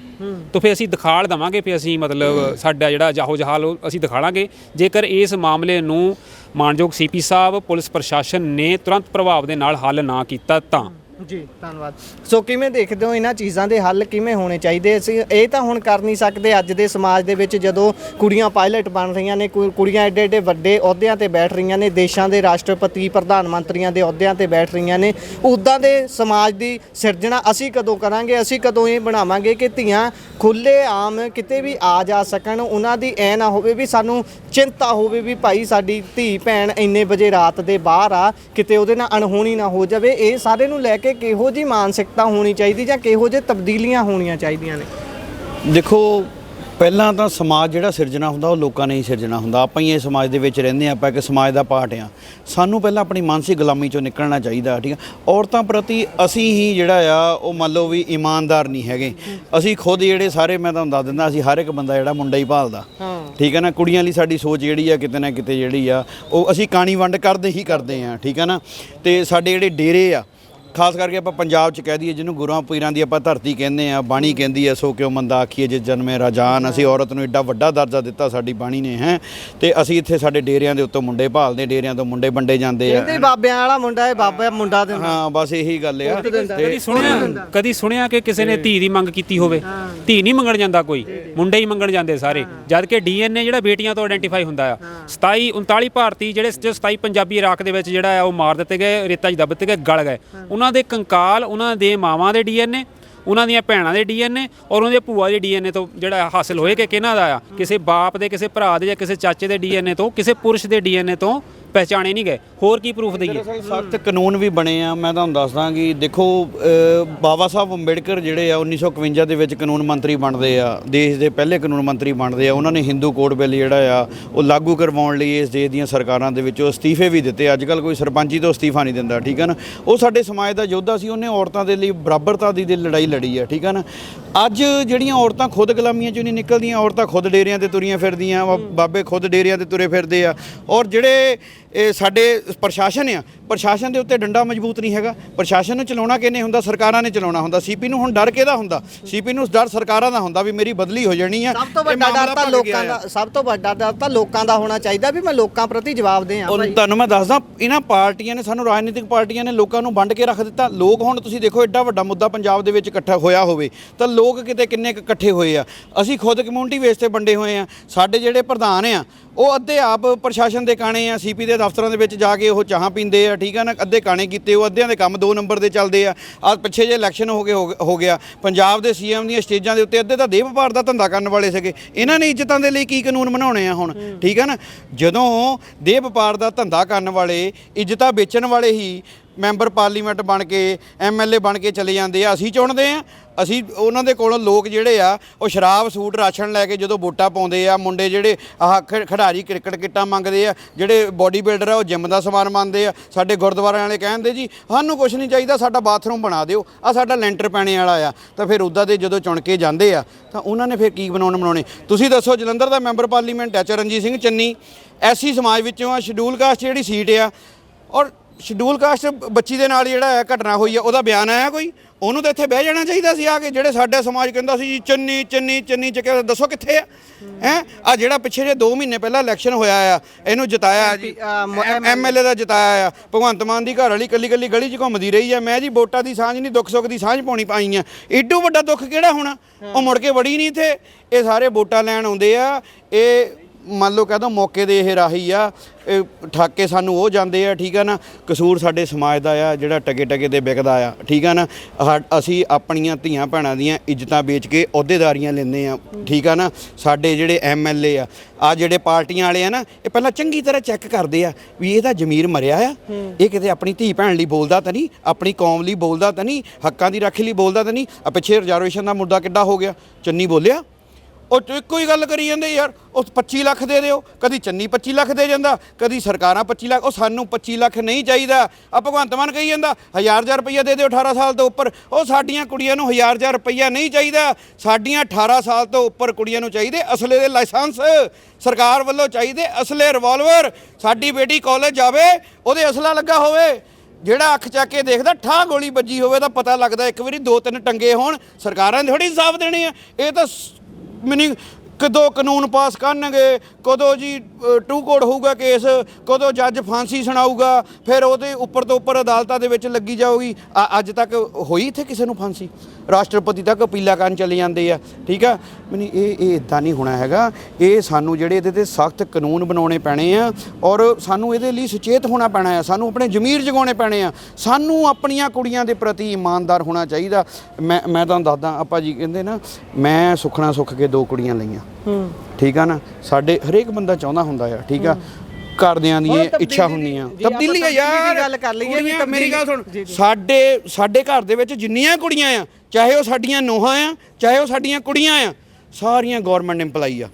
ਤਾਂ ਫਿਰ ਅਸੀਂ ਦਿਖਾੜ ਦੇਵਾਂਗੇ, ਫਿਰ ਅਸੀਂ ਮਤਲਬ ਸਾਡਾ ਜਿਹੜਾ ਜਾਹੋ ਜਹਾਲ ਉਹ ਅਸੀਂ ਦਿਖਾਲਾਂਗੇ ਜੇਕਰ ਇਸ ਮਾਮਲੇ ਨੂੰ ਮਾਨਯੋਗ ਸੀਪੀ ਸਾਹਿਬ, ਪੁਲਿਸ ਪ੍ਰਸ਼ਾਸਨ ਨੇ ਤੁਰੰਤ ਪ੍ਰਭਾਵ ਦੇ ਨਾਲ ਹੱਲ ਨਾ ਕੀਤਾ ਤਾਂ। ਜੀ ਧੰਨਵਾਦ। ਸੋ ਕਿਵੇਂ ਦੇਖਦੇ ਹੋ ਇਹਨਾਂ ਚੀਜ਼ਾਂ ਦੇ ਹੱਲ ਕਿਵੇਂ ਹੋਣੇ ਚਾਹੀਦੇ? ਅਸੀਂ ਇਹ ਤਾਂ ਹੁਣ ਕਰ ਨਹੀਂ ਸਕਦੇ ਅੱਜ ਦੇ ਸਮਾਜ ਦੇ ਵਿੱਚ, ਜਦੋਂ ਕੁੜੀਆਂ ਪਾਇਲਟ ਬਣ ਰਹੀਆਂ ਨੇ, ਕੁੜੀਆਂ ਐਡੇ ਐਡੇ ਵੱਡੇ ਅਹੁਦਿਆਂ ਤੇ ਬੈਠ ਰਹੀਆਂ ਨੇ, ਦੇਸ਼ਾਂ ਦੇ ਰਾਸ਼ਟਰਪਤੀ, ਪ੍ਰਧਾਨ ਮੰਤਰੀਆਂ ਦੇ ਅਹੁਦਿਆਂ ਤੇ ਬੈਠ ਰਹੀਆਂ ਨੇ, ਉੱਦਾਂ ਦੇ ਸਮਾਜ ਦੀ ਸਿਰਜਣਾ ਅਸੀਂ ਕਦੋਂ ਕਰਾਂਗੇ? ਅਸੀਂ ਕਦੋਂ ਇਹ ਬਣਾਵਾਂਗੇ ਕਿ ਧੀਆਂ ਖੁੱਲ੍ਹੇ ਆਮ ਕਿਤੇ ਵੀ ਆ ਜਾ ਸਕਣ? ਉਹਨਾਂ ਦੀ ਐ ਨਾ ਹੋਵੇ ਵੀ ਸਾਨੂੰ ਚਿੰਤਾ ਹੋਵੇ ਵੀ ਭਾਈ ਸਾਡੀ ਧੀ ਭੈਣ ਇੰਨੇ ਵਜੇ ਰਾਤ ਦੇ ਬਾਹਰ ਆ, ਕਿਤੇ ਉਹਦੇ ਨਾਲ ਅਣਹੋਣੀ ਨਾ ਹੋ ਜਾਵੇ। ਇਹ ਸਾਰੇ ਨੂੰ ਲੈ ਕੇ ਕਿਹੋ ਜਿਹੀ ਮਾਨਸਿਕਤਾ ਹੋਣੀ ਚਾਹੀਦੀ ਜਾਂ ਕਿਹੋ ਜਿਹੇ ਤਬਦੀਲੀਆਂ ਹੋਣੀਆਂ ਚਾਹੀਦੀਆਂ ਨੇ? ਦੇਖੋ, ਪਹਿਲਾਂ ਤਾਂ ਸਮਾਜ ਜਿਹੜਾ ਸਿਰਜਣਾ ਹੁੰਦਾ ਉਹ ਲੋਕਾਂ ਨੇ ਹੀ ਸਿਰਜਣਾ ਹੁੰਦਾ। ਆਪਾਂ ਹੀ ਇਹ ਸਮਾਜ ਦੇ ਵਿੱਚ ਰਹਿੰਦੇ ਹਾਂ, ਆਪਾਂ ਇੱਕ ਸਮਾਜ ਦਾ ਪਾਰਟ ਆ। ਸਾਨੂੰ ਪਹਿਲਾਂ ਆਪਣੀ ਮਾਨਸਿਕ ਗੁਲਾਮੀ ਚੋਂ ਨਿਕਲਣਾ ਚਾਹੀਦਾ, ਠੀਕ ਆ। ਔਰਤਾਂ ਪ੍ਰਤੀ ਅਸੀਂ ਹੀ ਜਿਹੜਾ ਆ ਉਹ ਮੰਨ ਲਓ ਵੀ ਇਮਾਨਦਾਰ ਨਹੀਂ ਹੈਗੇ। ਅਸੀਂ ਖੁਦ ਜਿਹੜੇ ਸਾਰੇ, ਮੈਂ ਤੁਹਾਨੂੰ ਦੱਸ ਦਿੰਦਾ, ਅਸੀਂ ਹਰ ਇੱਕ ਬੰਦਾ ਜਿਹੜਾ ਮੁੰਡਾ ਹੀ ਭਾਲਦਾ, ਠੀਕ ਹੈ ਨਾ। ਕੁੜੀਆਂ ਲਈ ਸਾਡੀ ਸੋਚ ਜਿਹੜੀ ਆ ਕਿਤੇ ਨਾ ਕਿਤੇ ਜਿਹੜੀ ਆ ਉਹ ਅਸੀਂ ਕਾਣੀ ਵੰਡ ਕਰਦੇ ਹੀ ਕਰਦੇ ਆ, ਠੀਕ ਹੈ ਨਾ। ਤੇ ਸਾਡੇ ਜਿਹੜੇ ਡੇਰੇ ਆ, ਖਾਸ ਕਰਕੇ ਆਪਾਂ ਪੰਜਾਬ 'ਚ ਕਹਿ ਦਈਏ, ਜਿਹਨੂੰ ਗੁਰੂਆਂ ਪੀਰਾਂ ਦੀ ਆਪਾਂ ਧਰਤੀ ਕਹਿੰਦੇ ਆ, ਬਾਣੀ ਕਹਿੰਦੀ ਆ, ਸੋ ਕਿਉਂ ਮੰਦਾ ਆਖੀਏ ਜਿਸ ਜਨਮੇ ਰਾਜਾਨ। ਅਸੀਂ ਔਰਤ ਨੂੰ ਐਡਾ ਵੱਡਾ ਦਰਜਾ ਦਿੱਤਾ ਸਾਡੀ ਬਾਣੀ ਨੇ, ਹੈ। ਤੇ ਅਸੀਂ ਇੱਥੇ ਸਾਡੇ ਡੇਰਿਆਂ ਦੇ ਉੱਤੋਂ ਮੁੰਡੇ ਭਾਲਦੇ, ਡੇਰਿਆਂ ਤੋਂ ਮੁੰਡੇ ਵੰਡੇ ਜਾਂਦੇ ਆ। ਕਹਿੰਦੇ ਬਾਬਿਆਂ ਵਾਲਾ ਮੁੰਡਾ ਹੈ, ਬਾਬਾ ਮੁੰਡਾ ਦਿੰਦਾ। ਹਾਂ, ਬਸ ਇਹੀ ਗੱਲ ਆ। ਕਦੀ ਸੁਣਿਆ ਕਿ ਕਿਸੇ ਨੇ ਧੀ ਦੀ ਮੰਗ ਕੀਤੀ ਹੋਵੇ? ਧੀ ਨਹੀਂ ਮੰਗਣ ਜਾਂਦਾ ਕੋਈ, ਮੁੰਡੇ ਹੀ ਮੰਗਣ ਜਾਂਦੇ ਸਾਰੇ। ਜਦ ਕਿ DNA ਜਿਹੜਾ ਬੇਟੀਆਂ ਤੋਂ ਆਇਡੈਂਟੀਫਾਈ ਹੁੰਦਾ ਆ। 39 ਭਾਰਤੀ ਜਿਹੜੇ 27 ਪੰਜਾਬੀ ਇਰਾਕ ਦੇ ਵਿੱਚ ਜਿਹੜਾ ਆ ਉਹ ਮਾਰ ਦਿੱਤੇ ਗਏ, ਰੇਤਾ 'ਚ ਦੱਬ ਦਿੱਤੇ ਗਏ, ਗਲ ਗਏ। ਉਹਨਾਂ ਦੇ ਕੰਕਾਲ, ਉਹਨਾਂ ਦੇ ਮਾਵਾਂ ਦੇ DNA, ਉਹਨਾਂ ਦੀਆਂ ਭੈਣਾਂ ਦੇ DNA ਔਰ ਉਹਨਾਂ ਦੇ ਭੂਆ ਦੇ DNA ਤੋਂ ਜਿਹੜਾ ਹਾਸਿਲ ਹੋਏ ਕਿ ਕਿਹਨਾਂ ਦਾ ਆ, ਕਿਸੇ ਬਾਪ ਦੇ, ਕਿਸੇ ਭਰਾ ਦੇ ਜਾਂ ਕਿਸੇ ਚਾਚੇ ਦੇ DNA ਤੋਂ, ਕਿਸੇ ਪੁਰਸ਼ ਦੇ DNA ਤੋਂ ਪਹਿਚਾਣੇ ਨਹੀਂ ਗਏ। ਹੋਰ ਕੀ ਪ੍ਰੂਫ ਦਈਏ? ਸਖਤ ਕਾਨੂੰਨ ਵੀ ਬਣੇ ਆ। ਮੈਂ ਤੁਹਾਨੂੰ ਦੱਸਦਾ ਕਿ ਦੇਖੋ, ਬਾਬਾ ਸਾਹਿਬ ਅੰਬੇਡਕਰ ਜਿਹੜੇ ਆ 1951 ਦੇ ਵਿੱਚ ਕਾਨੂੰਨ ਮੰਤਰੀ ਬਣਦੇ ਆ, ਦੇਸ਼ ਦੇ ਪਹਿਲੇ ਕਾਨੂੰਨ ਮੰਤਰੀ ਬਣਦੇ ਆ। ਉਹਨਾਂ ਨੇ ਹਿੰਦੂ ਕੋਡ ਬਿੱਲ ਜਿਹੜਾ ਆ ਉਹ ਲਾਗੂ ਕਰਵਾਉਣ ਲਈ ਇਸ ਦੇਸ਼ ਦੀਆਂ ਸਰਕਾਰਾਂ ਦੇ ਵਿੱਚੋਂ ਅਸਤੀਫੇ ਵੀ ਦਿੱਤੇ। ਅੱਜ ਕੱਲ੍ਹ ਕੋਈ ਸਰਪੰਚੀ ਤੋਂ ਅਸਤੀਫਾ ਨਹੀਂ ਦਿੰਦਾ, ਠੀਕ ਹੈ ਨਾ। ਉਹ ਸਾਡੇ ਸਮਾਜ ਦਾ ਯੋਧਾ ਸੀ, ਉਹਨੇ ਔਰਤਾਂ ਦੇ ਲਈ ਬਰਾਬਰਤਾ ਦੀ ਲੜਾਈ ਲੜੀ ਆ, ਠੀਕ ਹੈ ਨਾ। ਅੱਜ ਜਿਹੜੀਆਂ ਔਰਤਾਂ ਖੁਦ ਗੁਲਾਮੀਆਂ 'ਚੋਂ ਨਹੀਂ ਨਿਕਲਦੀਆਂ, ਔਰਤਾਂ ਖੁਦ ਡੇਰਿਆਂ 'ਤੇ ਤੁਰੀਆਂ ਫਿਰਦੀਆਂ, ਬਾਬੇ ਖੁਦ ਡੇਰਿਆਂ 'ਤੇ ਤੁਰੇ ਫਿਰਦੇ ਆ। ਔਰ ਜਿਹੜੇ ਇਹ ਸਾਡੇ ਪ੍ਰਸ਼ਾਸਨ ਆ, ਪ੍ਰਸ਼ਾਸਨ ਦੇ ਉੱਤੇ ਡੰਡਾ ਮਜ਼ਬੂਤ ਨਹੀਂ ਹੈਗਾ। ਪ੍ਰਸ਼ਾਸਨ ਨੂੰ ਚਲਾਉਣਾ ਕਿਹਨੇ ਹੁੰਦਾ? ਸਰਕਾਰਾਂ ਨੇ ਚਲਾਉਣਾ ਹੁੰਦਾ। ਸੀਪੀ ਨੂੰ ਹੁਣ ਡਰ ਕਿਹਦਾ ਹੁੰਦਾ? ਸੀਪੀ ਨੂੰ ਡਰ ਸਰਕਾਰਾਂ ਦਾ ਹੁੰਦਾ ਵੀ ਮੇਰੀ ਬਦਲੀ ਹੋ ਜਾਣੀ ਆ। ਸਭ ਤੋਂ ਵੱਡਾ ਡਰ ਤਾਂ ਲੋਕਾਂ ਦਾ, ਸਭ ਤੋਂ ਵੱਡਾ ਡਰ ਤਾਂ ਲੋਕਾਂ ਦਾ ਹੋਣਾ ਚਾਹੀਦਾ ਵੀ ਮੈਂ ਲੋਕਾਂ ਪ੍ਰਤੀ ਜਵਾਬਦੇਹ ਹਾਂ। ਤੁਹਾਨੂੰ ਮੈਂ ਦੱਸਦਾ, ਇਹਨਾਂ ਪਾਰਟੀਆਂ ਨੇ ਸਾਨੂੰ, ਰਾਜਨੀਤਿਕ ਪਾਰਟੀਆਂ ਨੇ ਲੋਕਾਂ ਨੂੰ ਵੰਡ ਕੇ ਰੱਖ ਦਿੱਤਾ। ਲੋਕ ਹੁਣ ਤੁਸੀਂ ਦੇਖੋ, ਐਡਾ ਵੱਡਾ ਮੁੱਦਾ ਪੰਜਾਬ ਦੇ ਵਿੱਚ ਇਕੱਠਾ ਹੋਇਆ ਹੋਵੇ ਤਾਂ ਲੋਕ ਕਿਤੇ ਕਿੰਨੇ ਇਕੱਠੇ ਹੋਏ ਆ। ਅਸੀਂ ਖੁਦ ਕਮਿਊਨਿਟੀ ਬੇਸ ਤੇ ਵੰਡੇ ਹੋਏ ਆ। ਸਾਡੇ ਜਿਹੜੇ ਪ੍ਰਧਾਨ ਆ ਉਹ ਅੱਧੇ ਆਪ ਪ੍ਰਸ਼ਾਸਨ ਦੇ ਕਾਣੇ ਆ, ਸੀਪੀ ਦੇ ਦਫ਼ਤਰਾਂ ਦੇ ਵਿੱਚ ਜਾ ਕੇ ਉਹ ਚਾਹਾਂ ਪੀਂਦੇ ਆ, ਠੀਕ ਆ ਨਾ। ਅੱਧੇ ਕਾਣੇ ਕੀਤੇ, ਉਹ ਅੱਧਿਆਂ ਦੇ ਕੰਮ 2 ਨੰਬਰ ਦੇ ਚੱਲਦੇ ਆ। ਆ ਪਿੱਛੇ ਜੇ ਇਲੈਕਸ਼ਨ ਹੋ ਗਿਆ ਪੰਜਾਬ ਦੇ CM ਦੀਆਂ ਸਟੇਜਾਂ ਦੇ ਉੱਤੇ ਅੱਧੇ ਤਾਂ ਦੇਹ ਵਪਾਰ ਦਾ ਧੰਦਾ ਕਰਨ ਵਾਲੇ ਸੀਗੇ। ਇਹਨਾਂ ਨੇ ਇੱਜ਼ਤਾਂ ਦੇ ਲਈ ਕੀ ਕਾਨੂੰਨ ਬਣਾਉਣੇ ਆ ਹੁਣ, ਠੀਕ ਆ ਨਾ। ਜਦੋਂ ਦੇਹ ਵਪਾਰ ਦਾ ਧੰਦਾ ਕਰਨ ਵਾਲੇ, ਇੱਜ਼ਤਾਂ ਵੇਚਣ ਵਾਲੇ ਹੀ ਮੈਂਬਰ ਪਾਰਲੀਮੈਂਟ ਬਣ ਕੇ, MLA ਬਣ ਕੇ ਚਲੇ ਜਾਂਦੇ ਆ, ਅਸੀਂ ਚੁਣਦੇ ਆ। ਅਸੀਂ ਉਹਨਾਂ ਦੇ ਕੋਲੋਂ ਲੋਕ ਜਿਹੜੇ ਆ ਉਹ ਸ਼ਰਾਬ, ਸੂਟ, ਰਾਸ਼ਨ ਲੈ ਕੇ ਜਦੋਂ ਵੋਟਾਂ ਪਾਉਂਦੇ ਆ। ਮੁੰਡੇ ਜਿਹੜੇ ਆਹ ਖਿਡਾਰੀ ਕ੍ਰਿਕਟ ਕਿੱਟਾਂ ਮੰਗਦੇ ਆ, ਜਿਹੜੇ ਬੋਡੀ ਬਿਲਡਰ ਆ ਉਹ ਜਿੰਮ ਦਾ ਸਮਾਨ ਮੰਗਦੇ ਆ। ਸਾਡੇ ਗੁਰਦੁਆਰਿਆਂ ਵਾਲੇ ਕਹਿੰਦੇ ਜੀ ਸਾਨੂੰ ਕੁਛ ਨਹੀਂ ਚਾਹੀਦਾ, ਸਾਡਾ ਬਾਥਰੂਮ ਬਣਾ ਦਿਓ, ਆ ਸਾਡਾ ਲੈਂਟਰ ਪੈਣੇ ਵਾਲਾ ਆ। ਤਾਂ ਫਿਰ ਉੱਦਾਂ ਦੇ ਜਦੋਂ ਚੁਣ ਕੇ ਜਾਂਦੇ ਆ ਤਾਂ ਉਹਨਾਂ ਨੇ ਫਿਰ ਕੀ ਬਣਾਉਣੇ। ਤੁਸੀਂ ਦੱਸੋ, ਜਲੰਧਰ ਦਾ ਮੈਂਬਰ ਪਾਰਲੀਮੈਂਟ ਆ ਚਰਨਜੀਤ ਸਿੰਘ ਚੰਨੀ, SC ਸਮਾਜ ਵਿੱਚੋਂ ਆ। ਸ਼ਡਿਊਲ ਕਾਸਟ ਜਿਹੜੀ ਸੀਟ ਆ, ਔਰ ਸ਼ਡਿਊਲ ਕਾਸਟ ਬੱਚੀ ਦੇ ਨਾਲ ਜਿਹੜਾ ਘਟਨਾ ਹੋਈ ਆ ਉਹਦਾ ਬਿਆਨ ਆਇਆ ਕੋਈ? ਉਹਨੂੰ ਤਾਂ ਇੱਥੇ ਬਹਿ ਜਾਣਾ ਚਾਹੀਦਾ ਸੀ ਆ ਕੇ। ਜਿਹੜੇ ਸਾਡੇ ਸਮਾਜ ਕਹਿੰਦਾ ਸੀ ਜੀ ਚੰਨੀ ਚੰਨੀ ਚੰਨੀ ਚੱਕਿਆ, ਦੱਸੋ ਕਿੱਥੇ ਆ? ਹੈ ਆ ਜਿਹੜਾ ਪਿੱਛੇ ਜੇ 2 ਮਹੀਨੇ ਪਹਿਲਾਂ ਇਲੈਕਸ਼ਨ ਹੋਇਆ ਆ, ਇਹਨੂੰ ਜਿਤਾਇਆ ਜੀ, MLA ਦਾ ਜਿਤਾਇਆ ਆ। ਭਗਵੰਤ ਮਾਨ ਦੀ ਘਰ ਵਾਲੀ ਕੱਲੀ ਗਲੀ 'ਚ ਘੁੰਮਦੀ ਰਹੀ ਆ। ਮੈਂ ਜੀ ਵੋਟਾਂ ਦੀ ਸਾਂਝ ਨਹੀਂ, ਦੁੱਖ ਸੁੱਖ ਦੀ ਸਾਂਝ ਪਾਉਣੀ ਪਾਈ ਆ। ਏਡੂ ਵੱਡਾ ਦੁੱਖ ਕਿਹੜਾ ਹੋਣਾ? ਉਹ ਮੁੜ ਕੇ ਵੜੀ ਨਹੀਂ ਇੱਥੇ। ਇਹ ਸਾਰੇ ਵੋਟਾਂ ਲੈਣ ਆਉਂਦੇ ਆ। ਇਹ ਮੰਨ ਲਓ ਕਹਿ ਦੋ ਮੌਕੇ ਦੇ ਇਹ ਰਾਹੀ ਆ, ਇਹ ਠੱਗ ਕੇ ਸਾਨੂੰ ਉਹ ਜਾਂਦੇ ਆ, ਠੀਕ ਆ ਨਾ। ਕਸੂਰ ਸਾਡੇ ਸਮਾਜ ਦਾ ਆ ਜਿਹੜਾ ਟਕੇ ਤੇ ਵਿਕਦਾ ਆ, ਠੀਕ ਆ ਨਾ। ਅਸੀਂ ਆਪਣੀਆਂ ਧੀਆਂ ਭੈਣਾਂ ਦੀਆਂ ਇੱਜ਼ਤਾਂ ਵੇਚ ਕੇ ਅਹੁਦੇਦਾਰੀਆਂ ਲੈਂਦੇ ਆ, ਠੀਕ ਆ ਨਾ। ਸਾਡੇ ਜਿਹੜੇ MLA ਆ ਜਿਹੜੇ ਪਾਰਟੀਆਂ ਵਾਲੇ ਆ ਨਾ, ਇਹ ਪਹਿਲਾਂ ਚੰਗੀ ਤਰ੍ਹਾਂ ਚੈੱਕ ਕਰਦੇ ਆ ਵੀ ਇਹਦਾ ਜ਼ਮੀਰ ਮਰਿਆ ਆ, ਇਹ ਕਿਤੇ ਆਪਣੀ ਧੀ ਭੈਣ ਲਈ ਬੋਲਦਾ ਤਾਂ ਨਹੀਂ, ਆਪਣੀ ਕੌਮ ਲਈ ਬੋਲਦਾ ਤਾਂ ਨਹੀਂ, ਹੱਕਾਂ ਦੀ ਰਾਖੀ ਲਈ ਬੋਲਦਾ ਤਾਂ ਨਹੀਂ। ਆ ਪਿੱਛੇ ਰਿਜ਼ਰਵੇਸ਼ਨ ਦਾ ਮੁੱਦਾ ਕਿੱਡਾ ਹੋ ਗਿਆ, ਚੰਨੀ ਬੋਲਿਆ ਉਹ ਇੱਕੋ ਹੀ ਗੱਲ ਕਰੀ ਜਾਂਦੇ ਯਾਰ, ਉਹ 25 ਲੱਖ ਦੇ ਦਿਓ, ਕਦੀ ਚੰਨੀ 25 ਲੱਖ ਦੇ ਜਾਂਦਾ, ਕਦੀ ਸਰਕਾਰਾਂ 25 ਲੱਖ। ਉਹ ਸਾਨੂੰ 25 ਲੱਖ ਨਹੀਂ ਚਾਹੀਦਾ। ਆ ਭਗਵੰਤ ਮਾਨ ਕਹੀ ਜਾਂਦਾ 1000 ਰੁਪਈਆ ਦੇ ਦਿਓ 18 ਸਾਲ ਤੋਂ ਉੱਪਰ। ਉਹ ਸਾਡੀਆਂ ਕੁੜੀਆਂ ਨੂੰ 1000 ਰੁਪਈਆ ਨਹੀਂ ਚਾਹੀਦਾ, ਸਾਡੀਆਂ 18 ਸਾਲ ਤੋਂ ਉੱਪਰ ਕੁੜੀਆਂ ਨੂੰ ਚਾਹੀਦੇ ਅਸਲੇ ਦੇ ਲਾਇਸੈਂਸ, ਸਰਕਾਰ ਵੱਲੋਂ ਚਾਹੀਦੇ ਅਸਲੇ ਰਿਵਾਲਵਰ। ਸਾਡੀ ਬੇਟੀ ਕਾਲਜ ਜਾਵੇ, ਉਹਦੇ ਅਸਲਾ ਲੱਗਾ ਹੋਵੇ, ਜਿਹੜਾ ਅੱਖ ਚੱਕ ਕੇ ਦੇਖਦਾ ਠਾਹ ਗੋਲੀ ਵੱਜੀ ਹੋਵੇ ਤਾਂ ਪਤਾ ਲੱਗਦਾ। ਇੱਕ ਵਾਰੀ 2-3 ਟੰਗੇ ਹੋਣ, ਸਰਕਾਰਾਂ ਨੇ ਥੋੜ੍ਹੀ ਇਨਸਾਫ ਦੇਣੇ ਆ। ਇਹ ਤਾਂ ਮੀਨਿੰਗ ਕਦੋਂ ਕਾਨੂੰਨ ਪਾਸ ਕਰਨਗੇ, ਕਦੋਂ ਜੀ ਟੂ ਕੋਡ ਹੋਊਗਾ ਕੇਸ, ਕਦੋਂ ਜੱਜ ਫਾਂਸੀ ਸੁਣਾਊਗਾ, ਫਿਰ ਉਹਦੇ ਉੱਪਰ ਤੋਂ ਉੱਪਰ ਅਦਾਲਤਾਂ ਦੇ ਵਿੱਚ ਲੱਗੀ ਜਾਊਗੀ। ਅੱਜ ਤੱਕ ਹੋਈ ਇੱਥੇ ਕਿਸੇ ਨੂੰ ਫਾਂਸੀ? ਰਾਸ਼ਟਰਪਤੀ ਤੱਕ ਅਪੀਲਾਂ ਕਰਨ ਚਲੇ ਜਾਂਦੇ ਆ। ਠੀਕ ਆ, ਮੈਨੂੰ ਇਹ ਇੱਦਾਂ ਨਹੀਂ ਹੋਣਾ ਹੈਗਾ। ਇਹ ਸਾਨੂੰ ਜਿਹੜੇ ਇਹਦੇ 'ਤੇ ਸਖਤ ਕਾਨੂੰਨ ਬਣਾਉਣੇ ਪੈਣੇ ਆ, ਔਰ ਸਾਨੂੰ ਇਹਦੇ ਲਈ ਸੁਚੇਤ ਹੋਣਾ ਪੈਣਾ ਆ। ਸਾਨੂੰ ਆਪਣੇ ਜ਼ਮੀਰ ਜਗਾਉਣੇ ਪੈਣੇ ਆ। ਸਾਨੂੰ ਆਪਣੀਆਂ ਕੁੜੀਆਂ ਦੇ ਪ੍ਰਤੀ ਇਮਾਨਦਾਰ ਹੋਣਾ ਚਾਹੀਦਾ। ਮੈਂ ਤੁਹਾਨੂੰ ਦੱਸਦਾ, ਆਪਾਂ ਜੀ ਕਹਿੰਦੇ ਨਾ, ਮੈਂ ਸੁੱਖਣਾ ਸੁੱਖ ਕੇ 2 ਕੁੜੀਆਂ ਲਈਆਂ। ਠੀਕ ਆ ਨਾ, ਸਾਡੇ ਹਰੇਕ ਬੰਦਾ ਚਾਹੁੰਦਾ ਹੁੰਦਾ ਆ। ਠੀਕ ਆ, ਘਰਦਿਆਂ ਦੀਆਂ ਇੱਛਾ ਹੁੰਦੀਆਂ, ਤਬਦੀਲੀ ਆ ਯਾਰ। ਗੱਲ ਕਰ ਲਈਏ, ਮੇਰੀ ਗੱਲ ਸੁਣ, ਸਾਡੇ ਘਰ ਦੇ ਵਿੱਚ ਜਿੰਨੀਆਂ ਕੁੜੀਆਂ ਆ, ਚਾਹੇ ਉਹ ਸਾਡੀਆਂ ਨੂੰਹਾਂ ਆ, ਚਾਹੇ ਉਹ ਸਾਡੀਆਂ ਕੁੜੀਆਂ ਆ, ਸਾਰੀਆਂ ਗਵਰਨਮੈਂਟ ਇੰਪਲਾਈ ਆ।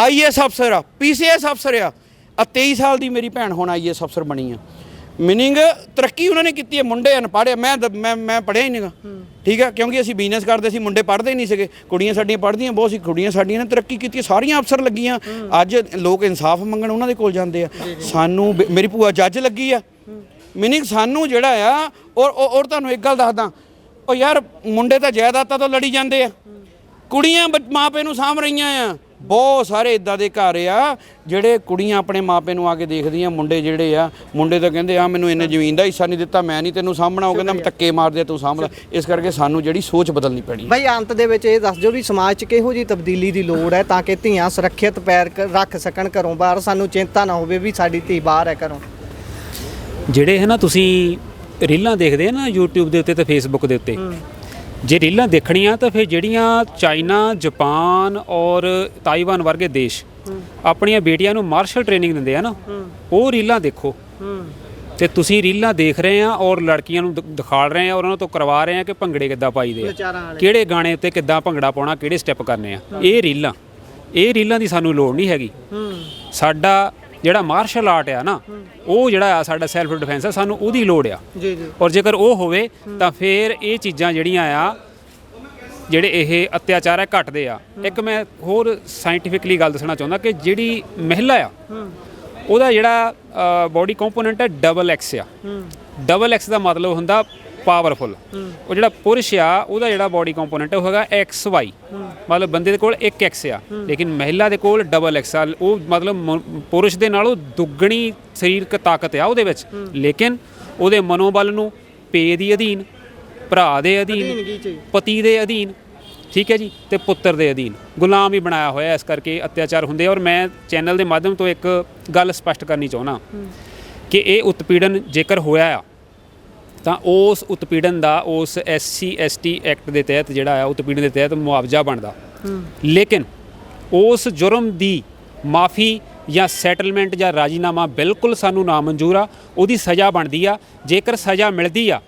IAS ਅਫਸਰ ਆ, PCS ਅਫਸਰ ਆ। 23 ਸਾਲ ਦੀ ਮੇਰੀ ਭੈਣ ਹੁਣ IAS ਅਫਸਰ ਬਣੀ ਆ। ਮੀਨਿੰਗ ਤਰੱਕੀ ਉਹਨਾਂ ਨੇ ਕੀਤੀ ਹੈ। ਮੁੰਡੇ ਅਨਪੜ੍ਹ, ਮੈਂ ਪੜ੍ਹਿਆ ਹੀ ਨਹੀਂਗਾ। ਠੀਕ ਆ, ਕਿਉਂਕਿ ਅਸੀਂ ਬਿਜ਼ਨਸ ਕਰਦੇ ਸੀ, ਮੁੰਡੇ ਪੜ੍ਹਦੇ ਹੀ ਨਹੀਂ ਸੀਗੇ। ਕੁੜੀਆਂ ਸਾਡੀਆਂ ਪੜ੍ਹਦੀਆਂ ਬਹੁਤ ਸੀ, ਕੁੜੀਆਂ ਸਾਡੀਆਂ ਨੇ ਤਰੱਕੀ ਕੀਤੀ, ਸਾਰੀਆਂ ਅਫਸਰ ਲੱਗੀਆਂ। ਅੱਜ ਲੋਕ ਇਨਸਾਫ ਮੰਗਣ ਉਹਨਾਂ ਦੇ ਕੋਲ ਜਾਂਦੇ ਆ। ਸਾਨੂੰ ਮੇਰੀ ਭੂਆ ਜੱਜ ਲੱਗੀ ਆ। ਮੀਨਿੰਗ ਸਾਨੂੰ ਜਿਹੜਾ ਆ, ਔਰ ਤੁਹਾਨੂੰ ਇੱਕ ਗੱਲ ਦੱਸਦਾ, ਉਹ ਯਾਰ ਮੁੰਡੇ ਤਾਂ ਜਾਇਦਾਦਾਂ ਤੋਂ ਲੜੀ ਜਾਂਦੇ ਆ, ਕੁੜੀਆਂ ਮਾਪੇ ਨੂੰ ਸਾਂਭ ਰਹੀਆਂ ਆ। ਬਹੁਤ ਸਾਰੇ ਇਦਾਂ ਦੇ ਘਰ ਆ ਜਿਹੜੇ ਕੁੜੀਆਂ ਆਪਣੇ ਮਾਪੇ ਨੂੰ ਆ ਕੇ ਦੇਖਦੀਆਂ। ਮੁੰਡੇ ਜਿਹੜੇ ਆ, ਮੁੰਡੇ ਤਾਂ ਕਹਿੰਦੇ ਆ ਮੈਨੂੰ ਇੰਨੇ ਜ਼ਮੀਨ ਦਾ ਹਿੱਸਾ ਨਹੀਂ ਦਿੱਤਾ, ਮੈਂ ਨਹੀਂ ਤੈਨੂੰ ਸਾਂਭਣਾ। ਉਹ ਕਹਿੰਦਾ ਧੱਕੇ ਮਾਰਦੇ ਤੂੰ ਸਾਂਭਦਾ। ਇਸ ਕਰਕੇ ਸਾਨੂੰ ਜਿਹੜੀ ਸੋਚ ਬਦਲਣੀ ਪੈਣੀ। ਭਾਈ ਅੰਤ ਦੇ ਵਿੱਚ ਇਹ ਦੱਸ ਦਿਓ ਵੀ ਸਮਾਜ 'ਚ ਕਿਹੋ ਜਿਹੀ ਤਬਦੀਲੀ ਦੀ ਲੋੜ ਹੈ ਤਾਂ ਕਿ ਧੀਆਂ ਸੁਰੱਖਿਅਤ ਪੈਰ ਰੱਖ ਸਕਣ ਘਰੋਂ ਬਾਹਰ। ਸਾਨੂੰ ਚਿੰਤਾ ਨਾ ਹੋਵੇ ਵੀ ਸਾਡੀ ਧੀ ਬਾਹਰ ਹੈ ਘਰੋਂ। ਜਿਹੜੇ ਹੈ ਨਾ, ਤੁਸੀਂ ਰੀਲਾਂ ਦੇਖਦੇ ਆ ਨਾ YouTube ਦੇ ਉੱਤੇ ਤੇ Facebook ਦੇ ਉੱਤੇ, ਜੇ ਰੀਲਾਂ ਦੇਖਣੀਆਂ ਤਾਂ ਫਿਰ ਜਿਹੜੀਆਂ ਚਾਈਨਾ, ਜਾਪਾਨ ਔਰ ਤਾਈਵਾਨ ਵਰਗੇ ਦੇਸ਼ ਆਪਣੀਆਂ ਬੇਟੀਆਂ ਨੂੰ ਮਾਰਸ਼ਲ ਟ੍ਰੇਨਿੰਗ ਦਿੰਦੇ ਆ ਨਾ, ਉਹ ਰੀਲਾਂ ਦੇਖੋ। ਤੇ ਤੁਸੀਂ ਰੀਲਾਂ ਦੇਖ ਰਹੇ ਆ ਔਰ ਲੜਕੀਆਂ ਨੂੰ ਦਿਖਾੜ ਰਹੇ ਆ, ਉਹਨਾਂ ਤੋਂ ਕਰਵਾ ਰਹੇ ਆ ਕਿ ਭੰਗੜੇ ਕਿੱਦਾਂ ਪਾਈਦੇ ਆ, ਕਿਹੜੇ ਗਾਣੇ ਉੱਤੇ ਕਿੱਦਾਂ ਭੰਗੜਾ ਪਾਉਣਾ, ਕਿਹੜੇ ਸਟੈਪ ਕਰਨੇ ਆ। ਇਹ ਰੀਲਾਂ ਦੀ ਸਾਨੂੰ ਲੋੜ ਨਹੀਂ ਹੈਗੀ। ਸਾਡਾ ਜਿਹੜਾ ਮਾਰਸ਼ਲ ਆਰਟ ਆ ਨਾ, ਉਹ ਜਿਹੜਾ ਆ ਸਾਡਾ ਸੈਲਫ ਡਿਫੈਂਸ ਆ, ਸਾਨੂੰ ਉਹਦੀ ਲੋੜ ਆ। ਔਰ ਜੇਕਰ ਉਹ ਹੋਵੇ ਤਾਂ ਫਿਰ ਇਹ ਚੀਜ਼ਾਂ ਜਿਹੜੀਆਂ ਆ, ਜਿਹੜੇ ਇਹ ਅਤਿਆਚਾਰ ਹੈ, ਘਟਦੇ ਆ। ਇੱਕ ਮੈਂ ਹੋਰ ਸਾਇੰਟੀਫਿਕਲੀ ਗੱਲ ਦੱਸਣਾ ਚਾਹੁੰਦਾ ਕਿ ਜਿਹੜੀ ਮਹਿਲਾ ਆ, ਉਹਦਾ ਜਿਹੜਾ ਬੋਡੀ ਕੰਪੋਨੈਂਟ ਹੈ XX ਆ। XX ਦਾ ਮਤਲਬ ਹੁੰਦਾ ਪਾਵਰਫੁਲ। ਉਹ ਜਿਹੜਾ ਪੁਰਸ਼ ਆ, ਉਹਦਾ ਜਿਹੜਾ ਬੋਡੀ ਕੰਪੋਨੈਂਟ ਉਹ ਹੈਗਾ XY, ਮਤਲਬ ਬੰਦੇ ਦੇ ਕੋਲ 1X ਆ, ਲੇਕਿਨ ਮਹਿਲਾ ਦੇ ਕੋਲ XX ਆ। ਉਹ ਮਤਲਬ ਪੁਰਸ਼ ਦੇ ਨਾਲੋਂ ਦੁੱਗਣੀ ਸਰੀਰਕ ਤਾਕਤ ਆ ਉਹਦੇ ਵਿੱਚ, ਲੇਕਿਨ ਉਹਦੇ ਮਨੋਬਲ ਨੂੰ ਪੇ ਦੀ ਅਧੀਨ, ਭਰਾ ਦੇ ਅਧੀਨ, ਪਤੀ ਦੇ ਅਧੀਨ, ਠੀਕ ਹੈ ਜੀ, ਤੇ ਪੁੱਤਰ ਦੇ ਅਧੀਨ ਗੁਲਾਮ ਹੀ ਬਣਾਇਆ ਹੋਇਆ। ਇਸ ਕਰਕੇ ਅਤਿਆਚਾਰ ਹੁੰਦੇ। ਔਰ ਮੈਂ ਚੈਨਲ ਦੇ ਮਾਧਿਅਮ ਤੋਂ ਇੱਕ ਗੱਲ ਸਪਸ਼ਟ ਕਰਨੀ ਚਾਹੁੰਦਾ ਕਿ ਇਹ ਉਤਪੀੜਨ ਜੇਕਰ ਹੋਇਆ ਆ ਤਾਂ ਉਸ ਉਤਪੀੜਨ ਦਾ ਉਸ SC ST ਐਕਟ ਦੇ ਤਹਿਤ ਜਿਹੜਾ ਆ ਉਤਪੀੜਨ ਦੇ ਤਹਿਤ ਮੁਆਵਜ਼ਾ ਬਣਦਾ। ਲੇਕਿਨ ਉਸ ਜੁਰਮ ਦੀ ਮਾਫੀ ਜਾਂ ਸੈਟਲਮੈਂਟ ਜਾਂ ਰਾਜੀਨਾਮਾ ਬਿਲਕੁਲ ਸਾਨੂੰ ਨਾ ਮਨਜ਼ੂਰ ਆ। ਉਹਦੀ ਸਜ਼ਾ ਬਣਦੀ ਆ। ਜੇਕਰ ਸਜ਼ਾ ਮਿਲਦੀ ਆ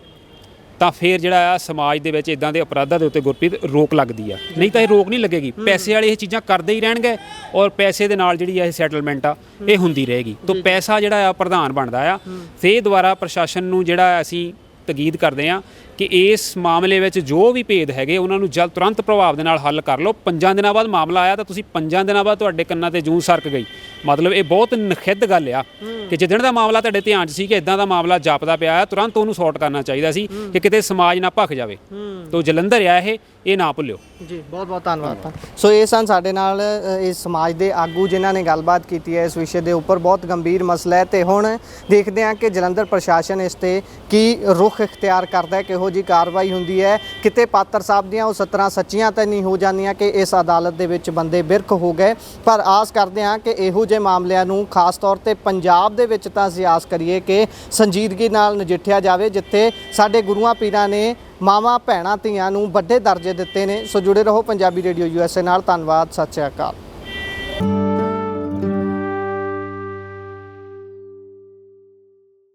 ਤਾਂ ਫਿਰ ਜਿਹੜਾ ਆ ਸਮਾਜ ਦੇ ਵਿੱਚ ਇਦਾਂ ਦੇ ਅਪਰਾਧਾਂ ਦੇ ਉੱਤੇ ਗੁਰਪ੍ਰੀਤ ਰੋਕ ਲੱਗਦੀ ਆ। ਨਹੀਂ ਤਾਂ ਇਹ ਰੋਕ ਨਹੀਂ ਲੱਗੇਗੀ। ਪੈਸੇ ਵਾਲੇ ਇਹ ਚੀਜ਼ਾਂ ਕਰਦੇ ਹੀ ਰਹਿਣਗੇ ਔਰ ਪੈਸੇ ਦੇ ਨਾਲ ਜਿਹੜੀ ਆ ਇਹ ਸੈਟਲਮੈਂਟ ਆ ਇਹ ਹੁੰਦੀ ਰਹੇਗੀ। ਤਾਂ ਪੈਸਾ ਜਿਹੜਾ ਆ ਪ੍ਰਧਾਨ ਬਣਦਾ ਆ। ਫਿਰ ਦੁਆਰਾ ਪ੍ਰਸ਼ਾਸਨ ਨੂੰ ਜਿਹੜਾ ਅਸੀਂ ਤਕੀਦ ਕਰਦੇ ਹਾਂ ਕਿ ਇਸ ਮਾਮਲੇ ਵਿੱਚ ਜੋ ਵੀ ਭੇਦ ਹੈਗੇ ਉਹਨਾਂ ਨੂੰ ਜਲਦ ਤੁਰੰਤ ਪ੍ਰਭਾਵ ਦੇ ਨਾਲ ਹੱਲ ਕਰ ਲਓ। 5 ਦਿਨਾਂ ਬਾਅਦ ਮਾਮਲਾ ਆਇਆ ਤਾਂ ਤੁਸੀਂ 5 ਦਿਨਾਂ ਬਾਅਦ ਤੁਹਾਡੇ ਕੰਨਾਂ ਤੇ ਜੂੰ ਸਰਕ ਗਈ। ਮਤਲਬ ਇਹ ਬਹੁਤ ਨਖਿੱਧ ਗੱਲ ਆ ਕਿ ਜਿੱਦਣ ਦਾ ਮਾਮਲਾ ਤੁਹਾਡੇ ਧਿਆਨ 'ਚ ਸੀ ਕਿ ਇਦਾਂ ਦਾ ਮਾਮਲਾ ਜਾਪਦਾ ਪਿਆ ਆ, ਤੁਰੰਤ ਉਹਨੂੰ ਸੌਰਟ ਕਰਨਾ ਚਾਹੀਦਾ ਸੀ ਕਿ ਕਿਤੇ ਸਮਾਜ ਨਾ ਭਖ ਜਾਵੇ। ਤੋ ਜਲੰਧਰ ਆ ਇਹ ਨਾ ਭੁੱਲਿਓ ਜੀ। ਬਹੁਤ ਬਹੁਤ ਧੰਨਵਾਦ। ਸੋ ਇਹ ਸਨ ਸਾਡੇ ਨਾਲ ਇਸ ਸਮਾਜ ਦੇ ਆਗੂ ਜਿਨ੍ਹਾਂ ਨੇ ਗੱਲਬਾਤ ਕੀਤੀ ਹੈ ਇਸ ਵਿਸ਼ੇ ਦੇ ਉੱਪਰ। ਬਹੁਤ ਗੰਭੀਰ ਮਸਲਾ ਹੈ ਤੇ ਹੁਣ ਦੇਖਦੇ ਹਾਂ ਕਿ ਜਲੰਧਰ ਪ੍ਰਸ਼ਾਸਨ ਇਸ ਤੇ ਕੀ ਰੁਖ ਇਖਤਿਆਰ ਕਰਦਾ ਹੈ, ਕਿਹੋ ਜਿਹੀ ਕਾਰਵਾਈ ਹੁੰਦੀ ਹੈ। ਕਿਤੇ ਪਾਤਰ ਸਾਹਿਬ ਦੀਆਂ ਉਹ 17 ਸੱਚੀਆਂ ਤਾਂ ਨਹੀਂ ਹੋ ਜਾਂਦੀਆਂ ਕਿ ਇਸ ਅਦਾਲਤ ਦੇ ਵਿੱਚ ਬੰਦੇ ਬਿਰਖ ਹੋ ਗਏ, ਪਰ ਆਸ ਕਰਦੇ ਹਾਂ ਕਿ ਇਹੋ ਜਿਹੇ ਮਾਮਲਿਆਂ ਨੂੰ ਖਾਸ ਤੌਰ ਤੇ ਪੰਜਾਬ ਦੇ ਵਿੱਚ ਤਾਂ ਅਸੀਂ ਆਸ ਕਰੀਏ ਕਿ ਸੰਜੀਦਗੀ ਨਾਲ ਨਜਿੱਠਿਆ ਜਾਵੇ, ਜਿੱਥੇ ਸਾਡੇ ਗੁਰੂਆਂ ਪੀਰਾਂ ਨੇ ਮਾਵਾਂ ਭੈਣਾਂ ਧੀਆਂ ਨੂੰ ਵੱਡੇ ਦਰਜੇ ਦਿੱਤੇ ਨੇ। ਸੋ ਜੁੜੇ ਰਹੋ ਪੰਜਾਬੀ ਰੇਡੀਓ USA ਨਾਲ। ਧੰਨਵਾਦ। ਸਤਿ ਸ਼੍ਰੀ ਅਕਾਲ।